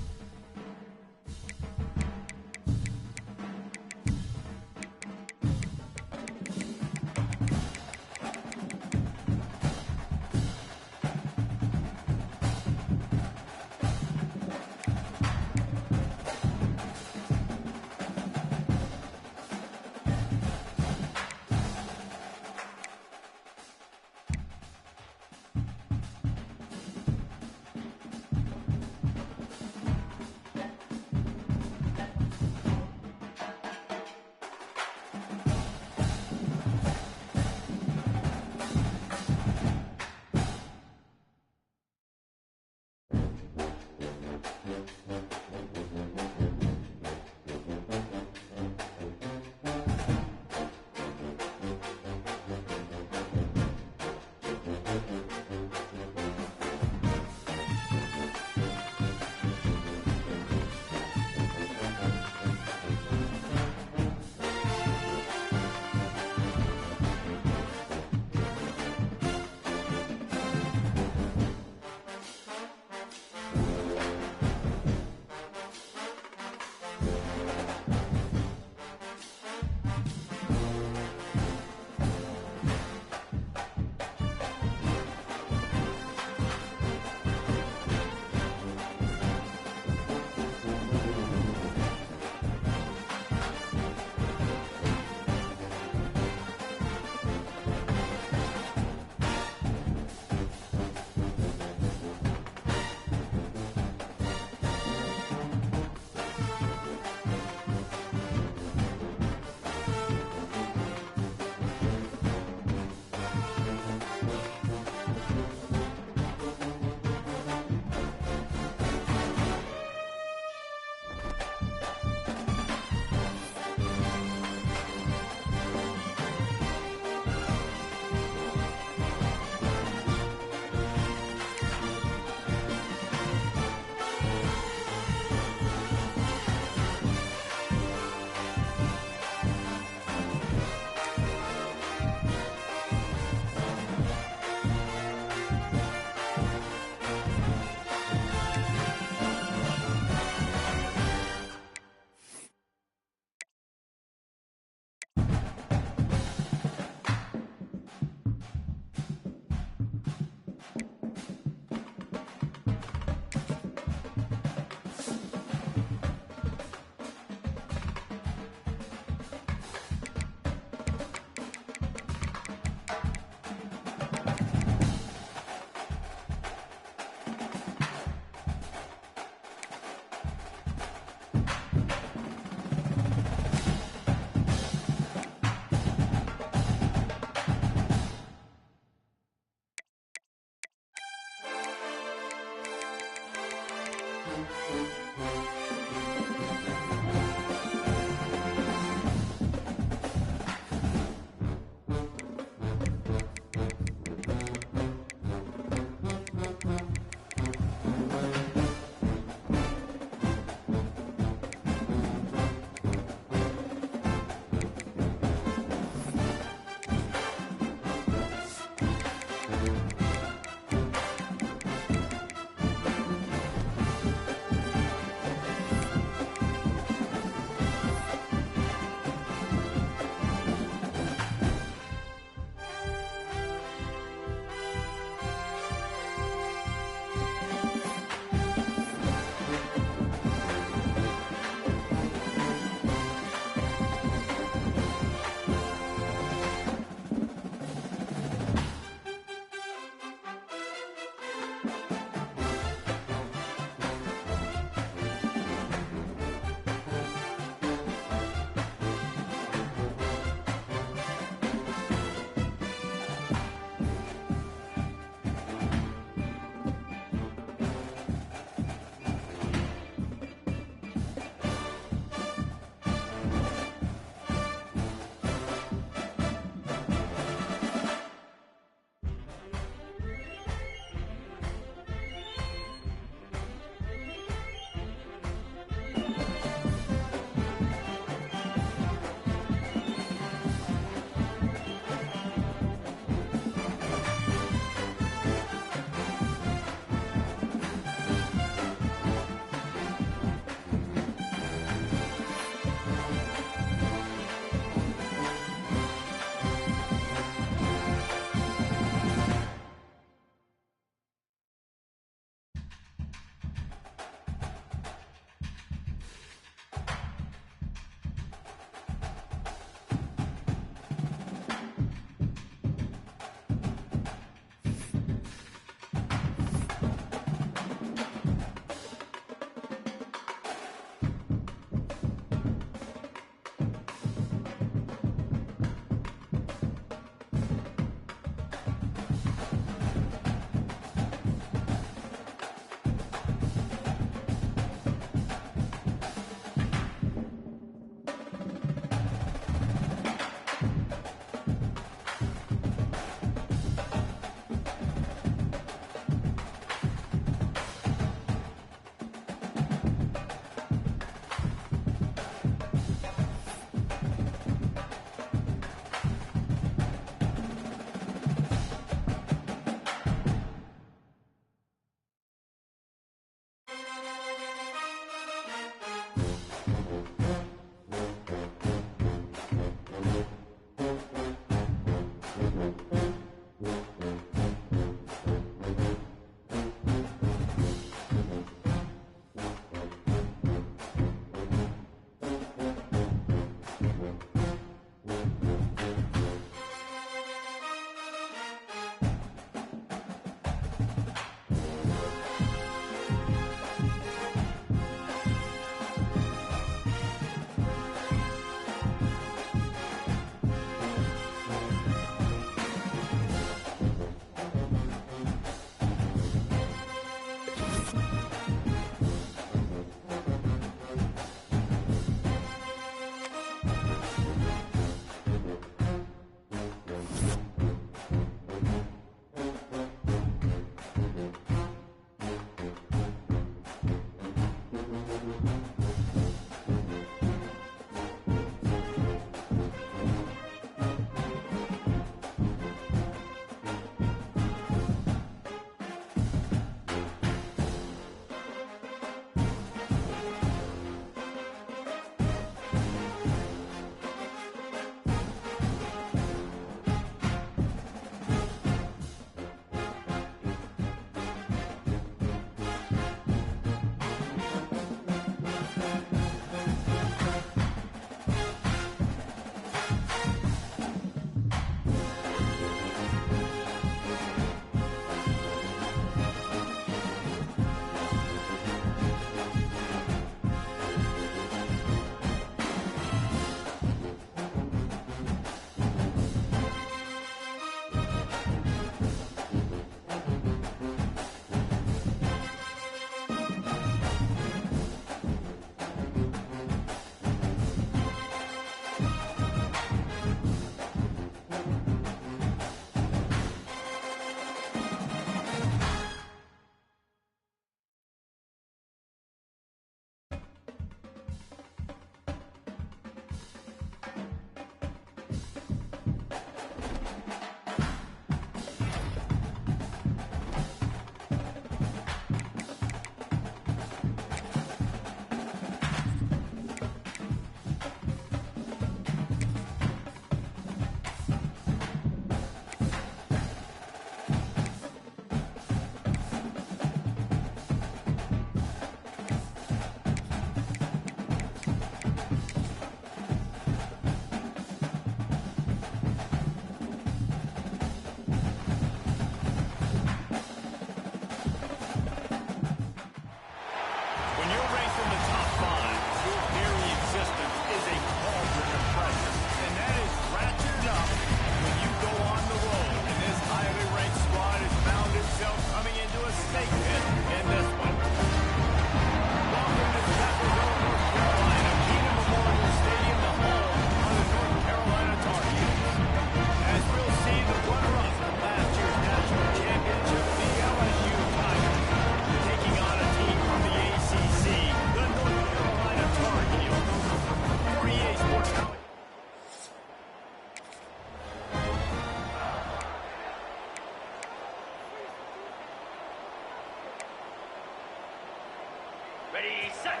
Ready, set.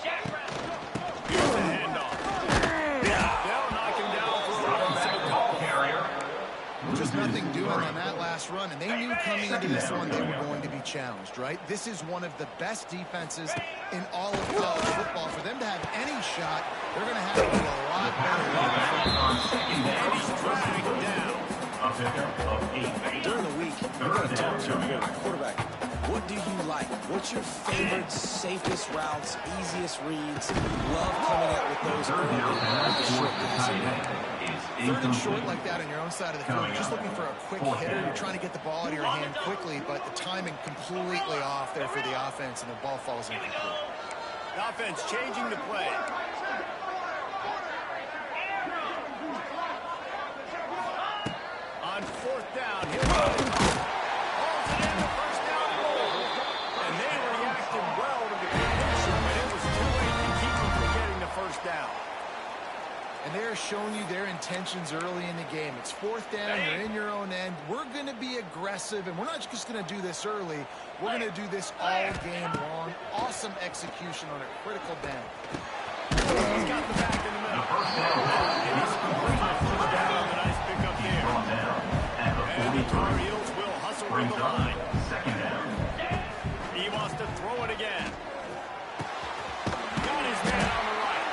Jack Brown.
Here's the handoff. They'll knock him down for a running
Ball carrier.
Just nothing doing on that last run, and they knew coming into this one they were going to be challenged, right? This is one of the best defenses in all of college football. For them to have any shot, they're going to have to do a lot better.
On second down.
He's dragged down.
A pickup of 8.
During the week, we're going to talk to you. Quarterback, what do you like? What's your favorite, safest routes, easiest reads? Love coming out with those early with the short passing.
Third and short like that on your own side of the field, you're just looking for a quick hitter. You're trying to get the ball out of your hand quickly, but the timing completely off there for the offense, and the ball falls incomplete.
The offense changing the play. On fourth down, he'll run it. Hauls it in the first down goal. And they reacted well to the condition, but it was too late to keep them from getting the first down.
And they're showing you their intentions early in the game. It's fourth down, you're in your own end. We're going to be aggressive, and we're not just going to do this early. We're going to do this all game long. Awesome execution on a critical down.
He's got the back in the middle. And he scores the first down. A nice pickup there. And the Tar Heels will hustle with the line.
Second down.
He wants to throw it again. Got his man on the right.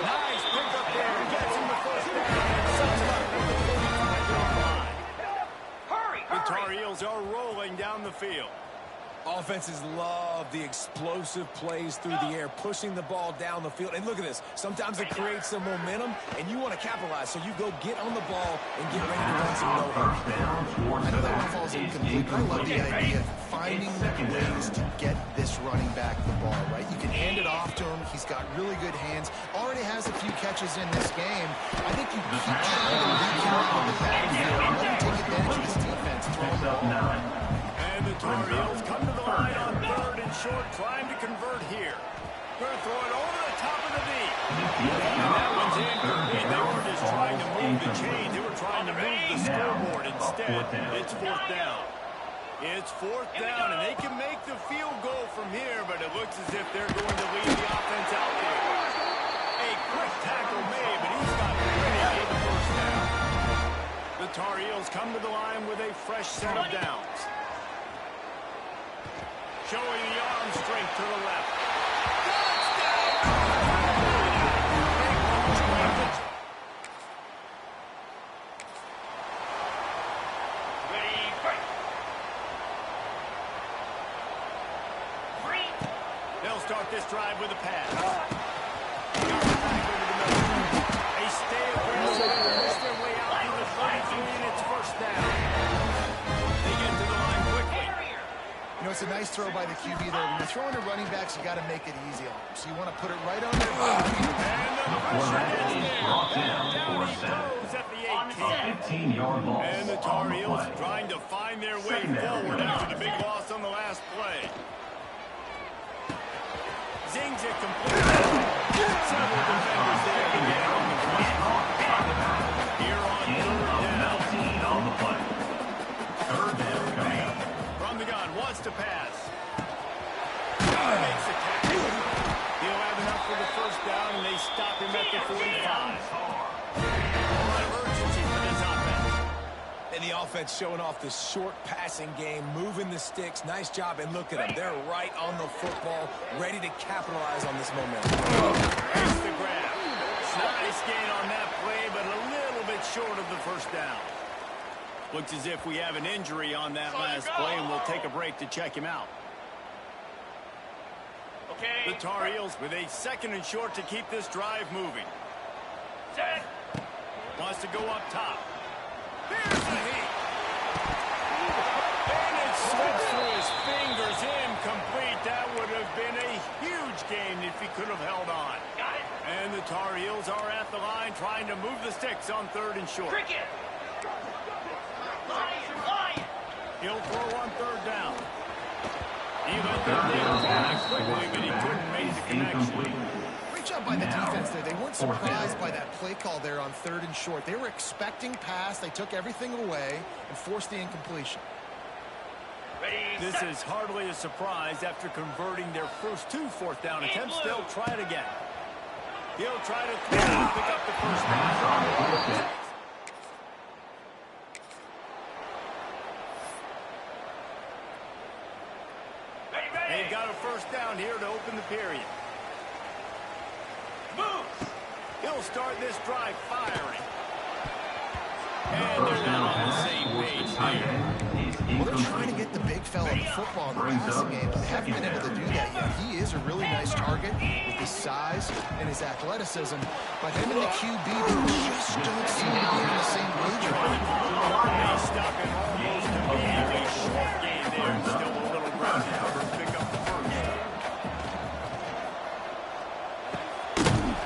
Nice pickup there. He gets him the first down. And sets him up with the 45-yard line.
Hurry,
The Tar
hurry.
Heels are rolling down the field.
Offenses love the explosive plays through the air, pushing the ball down the field. And look at this. Sometimes it creates some momentum, and you want to capitalize. So you go get on the ball and get ready to run some no-hitter.
First down towards
I know
the
that one
back.
falls incomplete, but I love the idea of finding ways to get this running back the ball, right? You can hand it off to him. He's got really good hands. Already has a few catches in this game. I think you keep trying to lead him on the backfield and let him take advantage of this defense. Throw him
Picks
the
up
ball.
9.
And the Tar Heels come to the line on third and short, trying to convert here. Going to throw it over the top of the knee. And that one's incomplete. They were just trying to move the chains. They were trying to move the scoreboard instead. It's fourth down. It's fourth down, and they can make the field goal from here, but it looks as if they're going to lead the offense out there. A quick tackle made, but he's got plenty of the first down. The Tar Heels come to the line with a fresh set of downs. Showing the arm strength to the left.
Ready, break. Three.
They'll start this drive with a pass. Got it back over the middle. They stay aggressive and push their way out to the 33, and it's first down. They get to the line quickly.
You know, it's a nice throw by the QB there. When you're throwing to running backs, you got to make it easy on them. So you want to put it right on their back.
And the pressure gets there.
Brought down
Down
for
he
center.
goes at the
On the
18.
set.
15-yard loss.
And the Tar
on the
Heels
play.
trying to find their way
Second down.
forward after the big loss on the last play. Zings it complete. Several defenders there to get on the play. Here on
Gain
third
of
down.
19 on the play. Third down coming up.
From the gun, wants to pass. Makes the catch. He'll have enough for the first down, and they stop him at the 45. A lot of urgency for this offense.
And the offense showing off the short passing game, moving the sticks. Nice job, and look at them. They're right on the football, ready to capitalize on this momentum.
Makes the grab. Nice gain on that play, but a little bit short of the first down. Looks as if we have an injury on that last play, and we'll take a break to check him out.
Okay.
The Tar Heels with a second and short to keep this drive moving.
Set.
Wants to go up top. Here's the heat. And it slips through his fingers. Incomplete. That would have been a huge gain if he could have held on.
Got it.
And the Tar Heels are at the line trying to move the sticks on third and short.
Cricket. Lion.
He'll throw on third down. He let that thing fly quickly, but he couldn't make the connection.
Incomplete.
Great job by the defense there. They weren't surprised by that play call there on third and short. They were expecting pass. They took everything away and forced the incompletion.
Ready,
This
set.
is hardly a surprise after converting their first two fourth down attempts. They'll try it again. He'll try to throw and pick up the first down.
Ready, ready.
They've got a first down here to open the period.
Move.
He'll start this drive firing. And they're not on the same page here.
Well, they're trying to get the big fella the football in the passing game, but they haven't been able to do that yet. He is a really nice target with his size and his athleticism, but him and the QB, they just don't seem to be on the same page right now.
They stop him almost immediately. Short gain there. Still a little ground to cover. Pick up the first.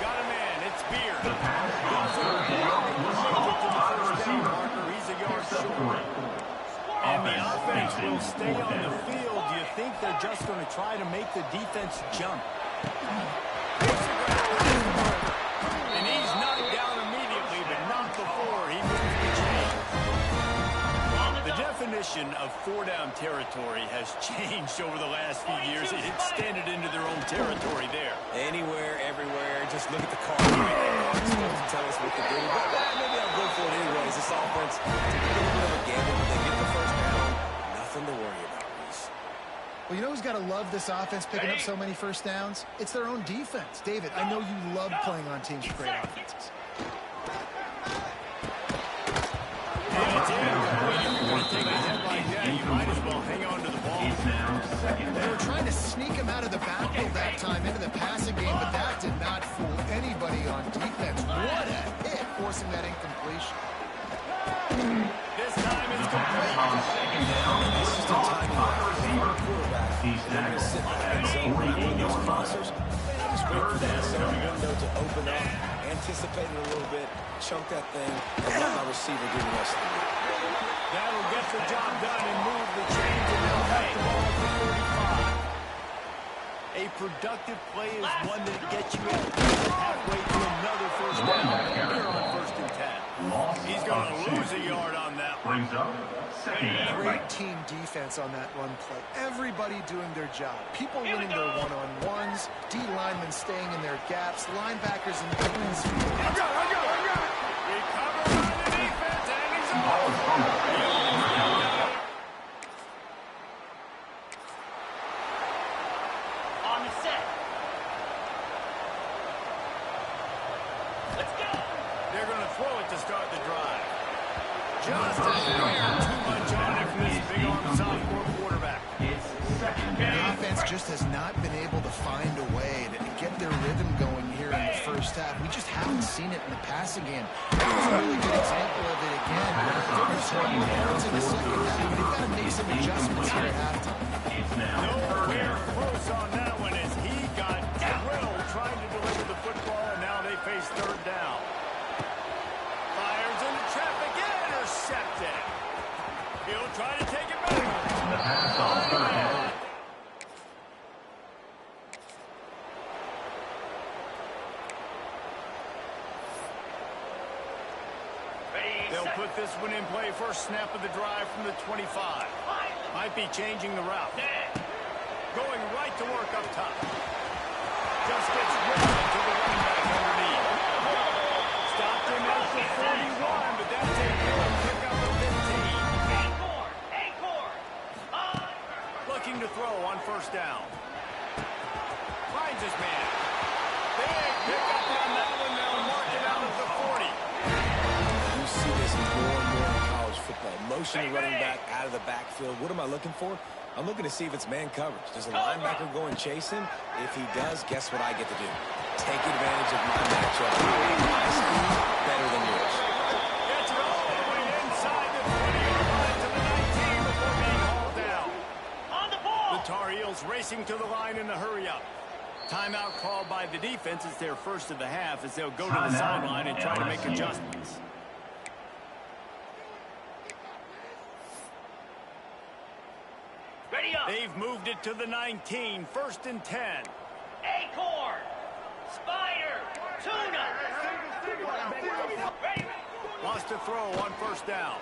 Got a man. It's Beard.
The pass on third down was caught by the receiver.
He's a yard short. And the offense will stay on the field. Do you think they're just going to try to make the defense jump? And he's knocked down in definition of four-down territory has changed over the last few years. It extended into their own territory there.
Anywhere, everywhere. Just look at the card. To tell us what to do. But maybe I'll go for it anyways. This offense, it's a little bit of a gamble. When they get the first down, nothing to worry about, Reese.
Well, you know who's got to love this offense picking up so many first downs? It's their own defense. David, I know you love playing on teams with great offenses.
You might as well hang on to the ball.
They were trying to sneak him out of the backfield that time into the passing game, but that did not fool anybody on defense. What a hit, forcing that incompletion.
This time it's complete.
On second down,
This is the time
wide receiver.
quarterback.
He's
They're going to sit back and zone right with those crossers. Just wait for that zone window to open up, anticipate it a little bit, chunk that thing, and let my receiver do the rest of it.
That'll get the job done and move the chains, and they'll have the ball for 35. A productive play is one that gets you halfway to another first down. Here on 1st and 10. He's going to lose a yard on that one.
Brings up second down.
Great team defense on that run play. Everybody doing their job. People winning their one-on-ones, D linemen staying in their gaps, linebackers in defense.
I got it. Recover by the defense, and he's
Ball is
off.
fumbled.
On the set. Let's go.
They're going to throw it to start the drive. Just a hair too much on it from this big-arm sophomore quarterback.
It's second
The
down.
offense just has not been able to find a way to get their rhythm going here in the first half. We just haven't seen it in the passing game. That was a really good example of it again. They're scoring points in the second half, but they've got to make some adjustments here at halftime.
It's now third
Nowhere
down.
close on that one as he got drilled trying to deliver the football, and now they face 3rd down. Fires into traffic, intercepted. He'll try to take it back.
The pass on third down.
Ready,
They'll
set.
put this one in play first snap of the drive from the 25. Might be changing the route. Going right to work up top. Just gets ripped to the running back underneath. Stopped him at the 41, but that's a good pickup of 15.
Acorn.
Looking to throw on 1st down. Finds his man. Big pickup on that one. They'll mark it out at the 40.
You see this more and more in college football. Motion the running back out of the backfield. What am I looking for? I'm looking to see if it's man coverage. Does a linebacker go and chase him? If he does, guess what I get to do? Take advantage of my matchup. My speed better than yours.
Gets it all the way inside the 40-yard line to the 19 before being hauled down.
On the ball.
The Tar Heels racing to the line in the hurry-up. Timeout called by the defense. It's their first of the half as they'll go to the sideline and try to make adjustments.
Ready up.
They've moved it to the 19, 1st and 10.
Acorn. Spider. Tuna. Ready.
Lost a throw on 1st down.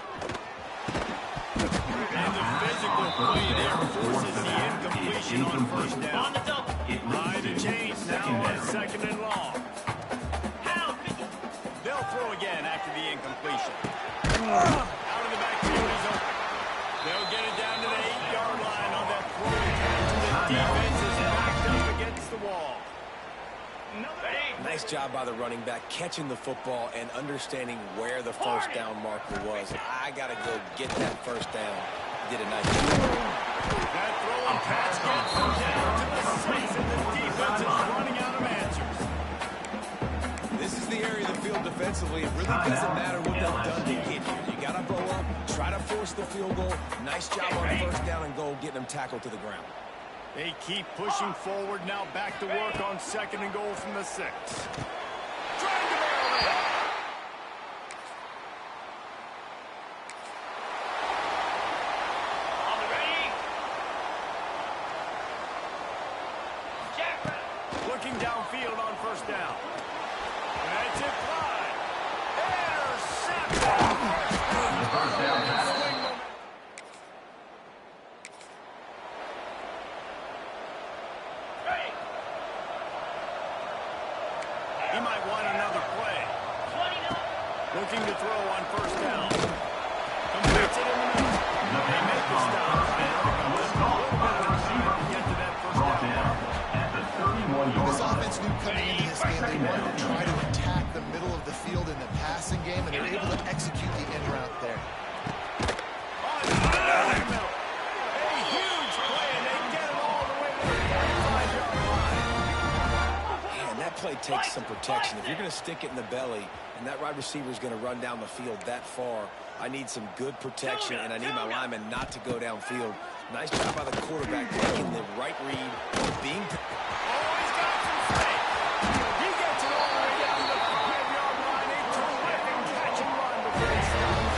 And the physical play there forces the incompletion on 1st
On
down.
the double.
High to change now on 2nd and long.
Pound.
They'll throw again after the incompletion. Out of the backfield, he's open. They'll get it down to the 8-yard line on that throw attempt. The defense is backed up against the wall.
Ready.
Nice job by the running back, catching the football and understanding where the 1st down marker was. I got to go get that 1st down. He did a nice job.
That throw and pass gets them down to the 6, and the defense is running out of answers.
This is the area of the field defensively. It really doesn't matter what they've done to get here. You got to blow up, try to force the field goal. Nice job on 1st down and goal, getting them tackled to the ground.
They keep pushing forward, now back to work on 2nd and goal from the 6. Trying to barrel in.
On the ready. Jack.
Looking downfield on 1st down. That's it, Clyde. Intercepted.
The first down pass.
Ready.
He might want another play.
29.
Looking to throw on first down. Completes it in the middle. They make the stop. Get to that first
Brought
down.
down at the 31-yard
This
line.
offense knew coming into this game they wanted to try to attack the middle of the field in the passing game, and they're able to execute the in route there.
A huge play, and they get it all the way to the 45-yard line.
Man, that play takes some protection. If you're going to stick it in the belly and that wide receiver is going to run down the field that far, I need some good protection, and I need my lineman not to go downfield. Nice job by the quarterback making the right read, being...
Always got some space. He gets it all the way down to the 5-yard line. A terrific catch and run before he stops.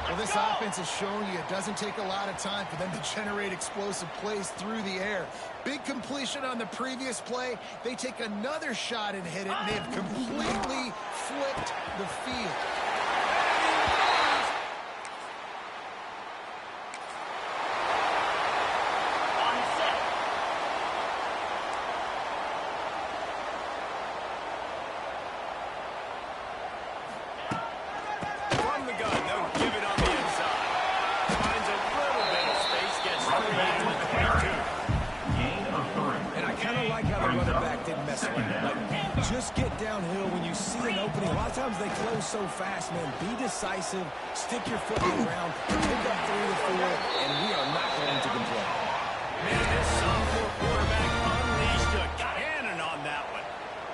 Well, this offense has shown you it doesn't take a lot of time for them to generate explosive plays through the air. Big completion on the previous play. They take another shot and hit it, and they've completely flipped the field.
On set.
From the gun, they'll give it on the inside. Finds a little bit of space, gets 3 into the 22.
Gain of 3.
And I kind of like how the running back didn't mess around. Like, just get downhill when you see an opening. A lot of times they close so fast, man. Be decisive, stick your foot in the ground, pick up 3 to 4, and we are not going to complain.
Man, this sophomore quarterback unleashed a cannon on that one.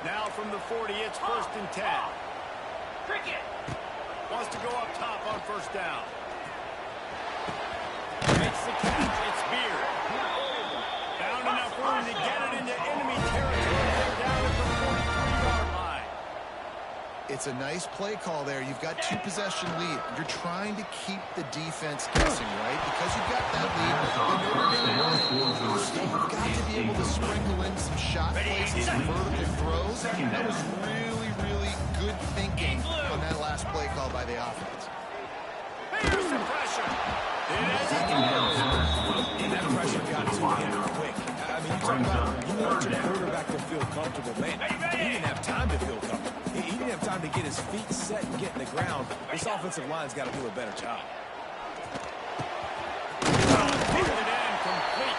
Now from the 40, it's 1st and 10.
Cricket.
Wants to go up top on first down. Makes the catch. It's Beard. Found enough room to get it into enemy territory. They're down at the 43-yard line.
It's a nice play call there. You've got 2-possession lead. You're trying to keep the defense guessing, right? Because you've got that lead. You've got to be able to sprinkle in some shot plays and some vertical throws. That was really, really good thinking on that last play call by the offense.
Here's the pressure.
Second down pass was
And that pressure got to him quick. I mean, you talk about, you want your quarterback to feel comfortable. Man, he didn't have time to feel comfortable. He didn't have time to get his feet set and get in the ground. This offensive line's got to do a better job.
Put it in complete.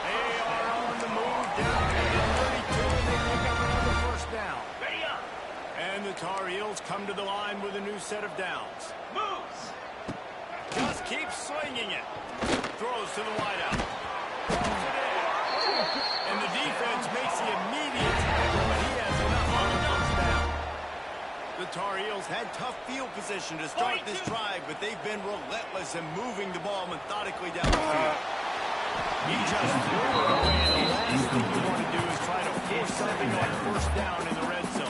They are on the move down to the 32, and they pick up another first down.
Ready up.
And the Tar Heels come to the line with a new set of downs.
Moves.
Just keeps slinging it. Throws to the wideout. Throws it in. And the defense makes the immediate tackle, but he has enough on the first down. The Tar Heels had tough field position to start this drive, but they've been relentless in moving the ball methodically down the field. He just threw it away, and the last thing you want to do is try to force something on first down in the red zone.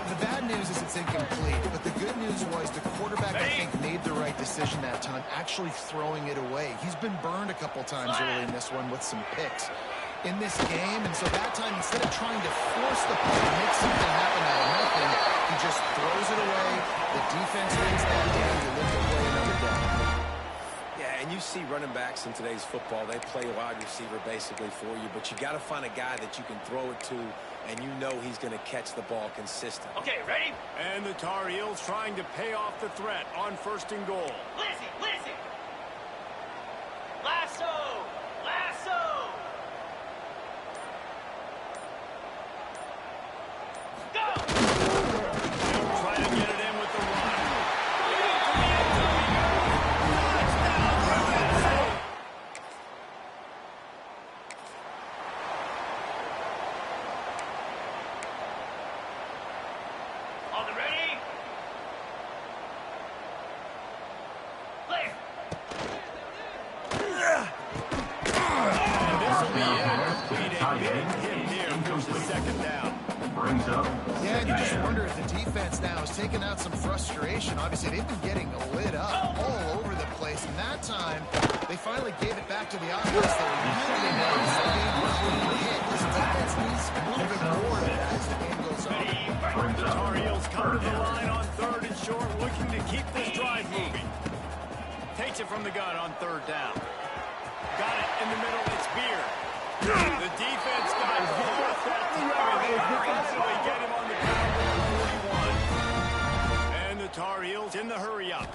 The bad news is it's incomplete, but the good news was the quarterback, I think, made the right decision that time, actually throwing it away. He's been burned a couple times early in this one with some picks in this game, and so that time, instead of trying to force the play to make something happen out of nothing, he just throws it away. The defense wins that game. You live to play another down.
Yeah, and you see running backs in today's football, they play wide receiver basically for you, but you got to find a guy that you can throw it to, and you know he's going to catch the ball consistently.
Okay, ready?
And the Tar Heels trying to pay off the threat on 1st and goal.
Listen, listen. Lasso. Lasso. Go.
Try to get it in with the run.
On the ready? Clear.
And this will be incomplete. A big hit here for the 2nd down.
brings up
Yeah, and you just wonder if the defense now is taking out some frustration. Obviously, they've been getting lit up all over the place, and that time, they finally gave it back to the offense. They were really nice. Clean hit. This defense needs moving forward as the game goes on.
brings
The
up
Tar Heels come to the line on 3rd and short, looking to keep this drive moving. Takes it from the gun on 3rd down. Got it in the middle. It's Beard. The defense got off that time, and they finally get him on the ground with 41. And the Tar Heels in the hurry-up.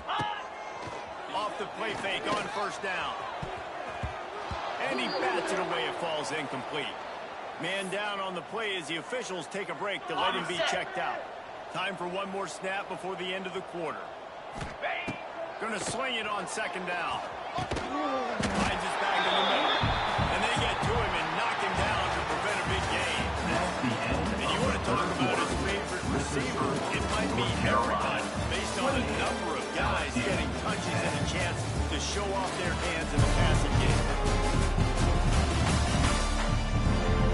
Off the play fake on first down. And he bats it away. It falls incomplete. Man down on the play as the officials take a break to let him be checked out. Time for one more snap before the end of the quarter. Going to swing it on second down. Finds his back in the middle. And they get to him and knock him down to prevent a big gain. And you want to talk about his favorite receiver, it might be everybody, based on a number of guys getting touches and a chance to show off their hands in the passing game.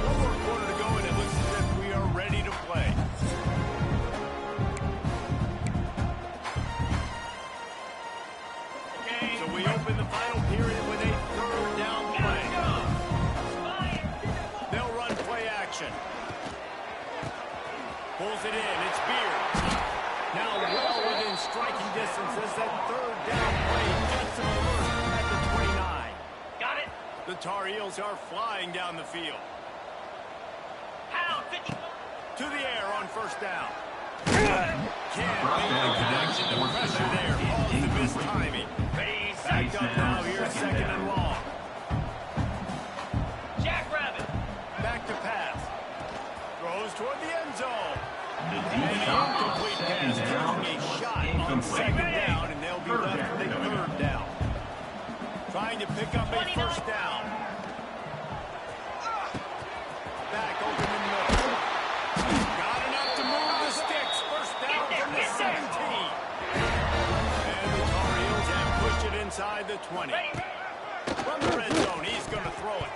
One more quarter to go, and it looks as if we are ready to play. So we open the final period with a third down play. They'll run play action. Pulls it in. It's Beard. Now well within striking distance as that third down play gets him first at the 29.
Got it.
The Tar Heels are flying down the field.
Pound 50.
To the air on first down. Can't make the connection. The pressure there calls the missed timing.
Ready, set.
Backed up now here, second and long.
Jackrabbit.
Back to pass. Throws toward the end zone.
The
And
deep
the
shot
incomplete pass taking a shot on second down, and they'll be left with a third down. Trying to pick up a first down. Back open in the middle. Got enough to move the sticks. First down from the 17. And the Tar Heels have pushed it inside the 20. From the red zone, he's going to throw it.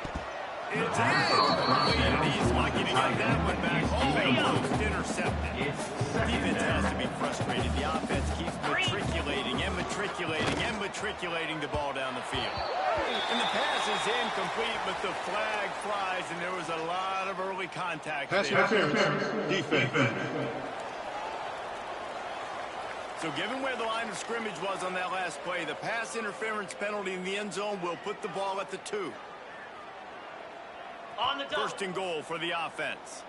It's incomplete, and he's lucky to get that one back. Almost intercepted. Defense has to be frustrated. The offense keeps matriculating and matriculating and matriculating the ball down the field. And the pass is incomplete, but the flag flies, and there was a lot of early contact there.
Defense.
So given where the line of scrimmage was on that last play, the pass interference penalty in the end zone will put the ball at the 2.
On the double.
First and goal for the offense.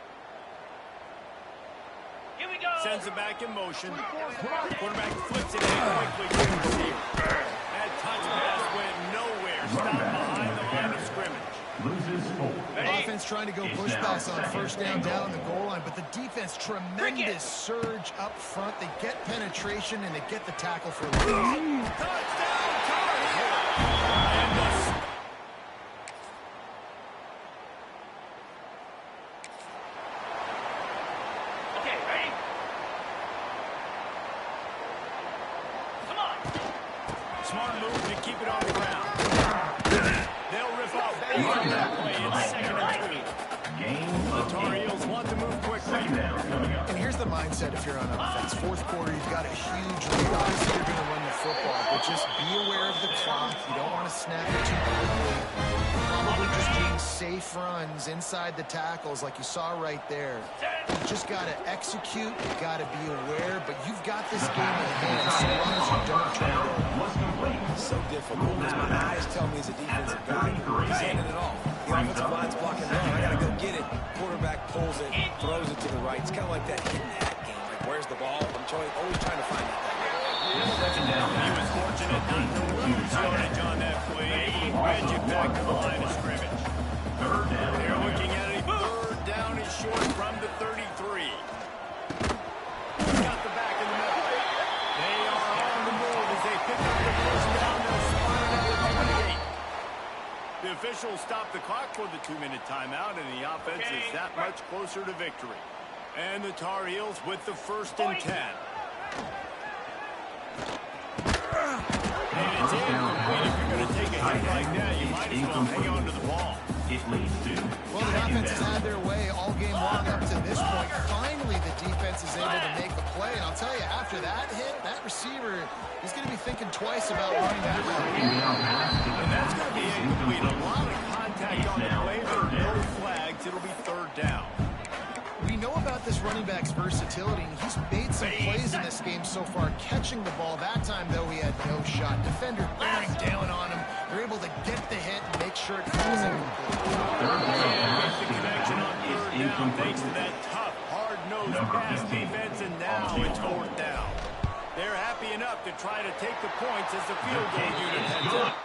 Here we go.
Sends it back in motion. Quarterback flips it in quickly to the receiver. That touch pass went nowhere. Stopped behind the line of scrimmage.
Loses 4.
Offense trying to go push pass on first down the goal line, but the defense, tremendous surge up front. They get penetration, and they get the tackle for a loss.
Touchdown, Tar Heels! And the
Okay, ready? Come on.
smart move to keep it on the ground. They'll rip off that play in second and 2. The Tar Heels want to move quickly.
And here's the mindset if you're on offense. Fourth quarter, you've got a huge lead. Obviously, you're going to run the football, but just be aware of the clock. You don't want to snap it too quickly. Probably just doing safe runs inside the tackles like you saw right there. You just got to execute. You got to be aware, but you've got this game in hand so long as you don't turn it over.
It's so difficult because my eyes tell me as a defensive guy, he's handing it off. The offensive line's blocking wrong. I got to go get it. Quarterback pulls it, throws it to the right. It's kind of like that hidden hat game. Like, where's the ball? I'm always trying to find that.
He was fortunate not to lose yardage on that play, able to wedge it back to the line of scrimmage. They're looking at a third down is short from the 33. He's got the back in the middle. They are on the move as they pick up the first down. They'll spot it at the 28. The officials stop the clock for the 2-minute timeout, and the offense is that much closer to victory. And the Tar Heels with the 1st and 10. And it's incomplete. If you're going to take a hit like that, you might as well hang on to the ball.
It leads to
Well, the offense has had their way all game long up to this point. Finally, the defense is able to make the play. And I'll tell you, after that hit, that receiver, he's going to be thinking twice about running that route.
And that's going to be incomplete. A lot of contact on the play, but no flags. It'll be third down.
We know about this running back's versatility, and he's made some plays in this game so far, catching the ball. That time, though, he had no shot. Defender bearing down on him. They're able to get the hit and make sure it falls incomplete.
down thanks to that tough, hard-nosed pass defense, and now it's fourth down. They're happy enough to try to take the points as the field goal unit heads up.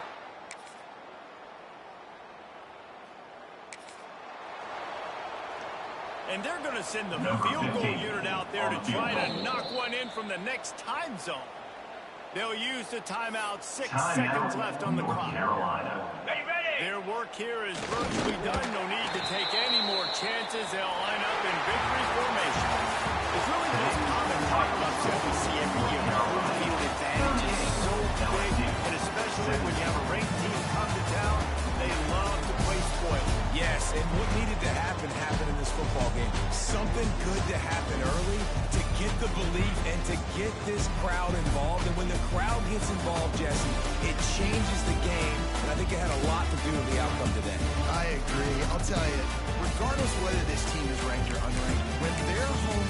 And they're going to send the field goal unit out there to try to knock one in from the next time zone. They'll use the timeout. 6 seconds left on the clock. Their work here is virtually done. No need to take any more chances. They'll line up in victory formation. It's really the most common type that we see every year. Home field advantage is so big, and especially when you have a ranked team come to town, they love to play spoil.
Yes, and what needed to happen happened in this football game. Something good to happen early to get the belief and to get this crowd involved. And when the crowd gets involved, Jesse, it changes the game. And I think it had a lot to do with the outcome today.
I agree. I'll tell you, regardless of whether this team is ranked or unranked, when their home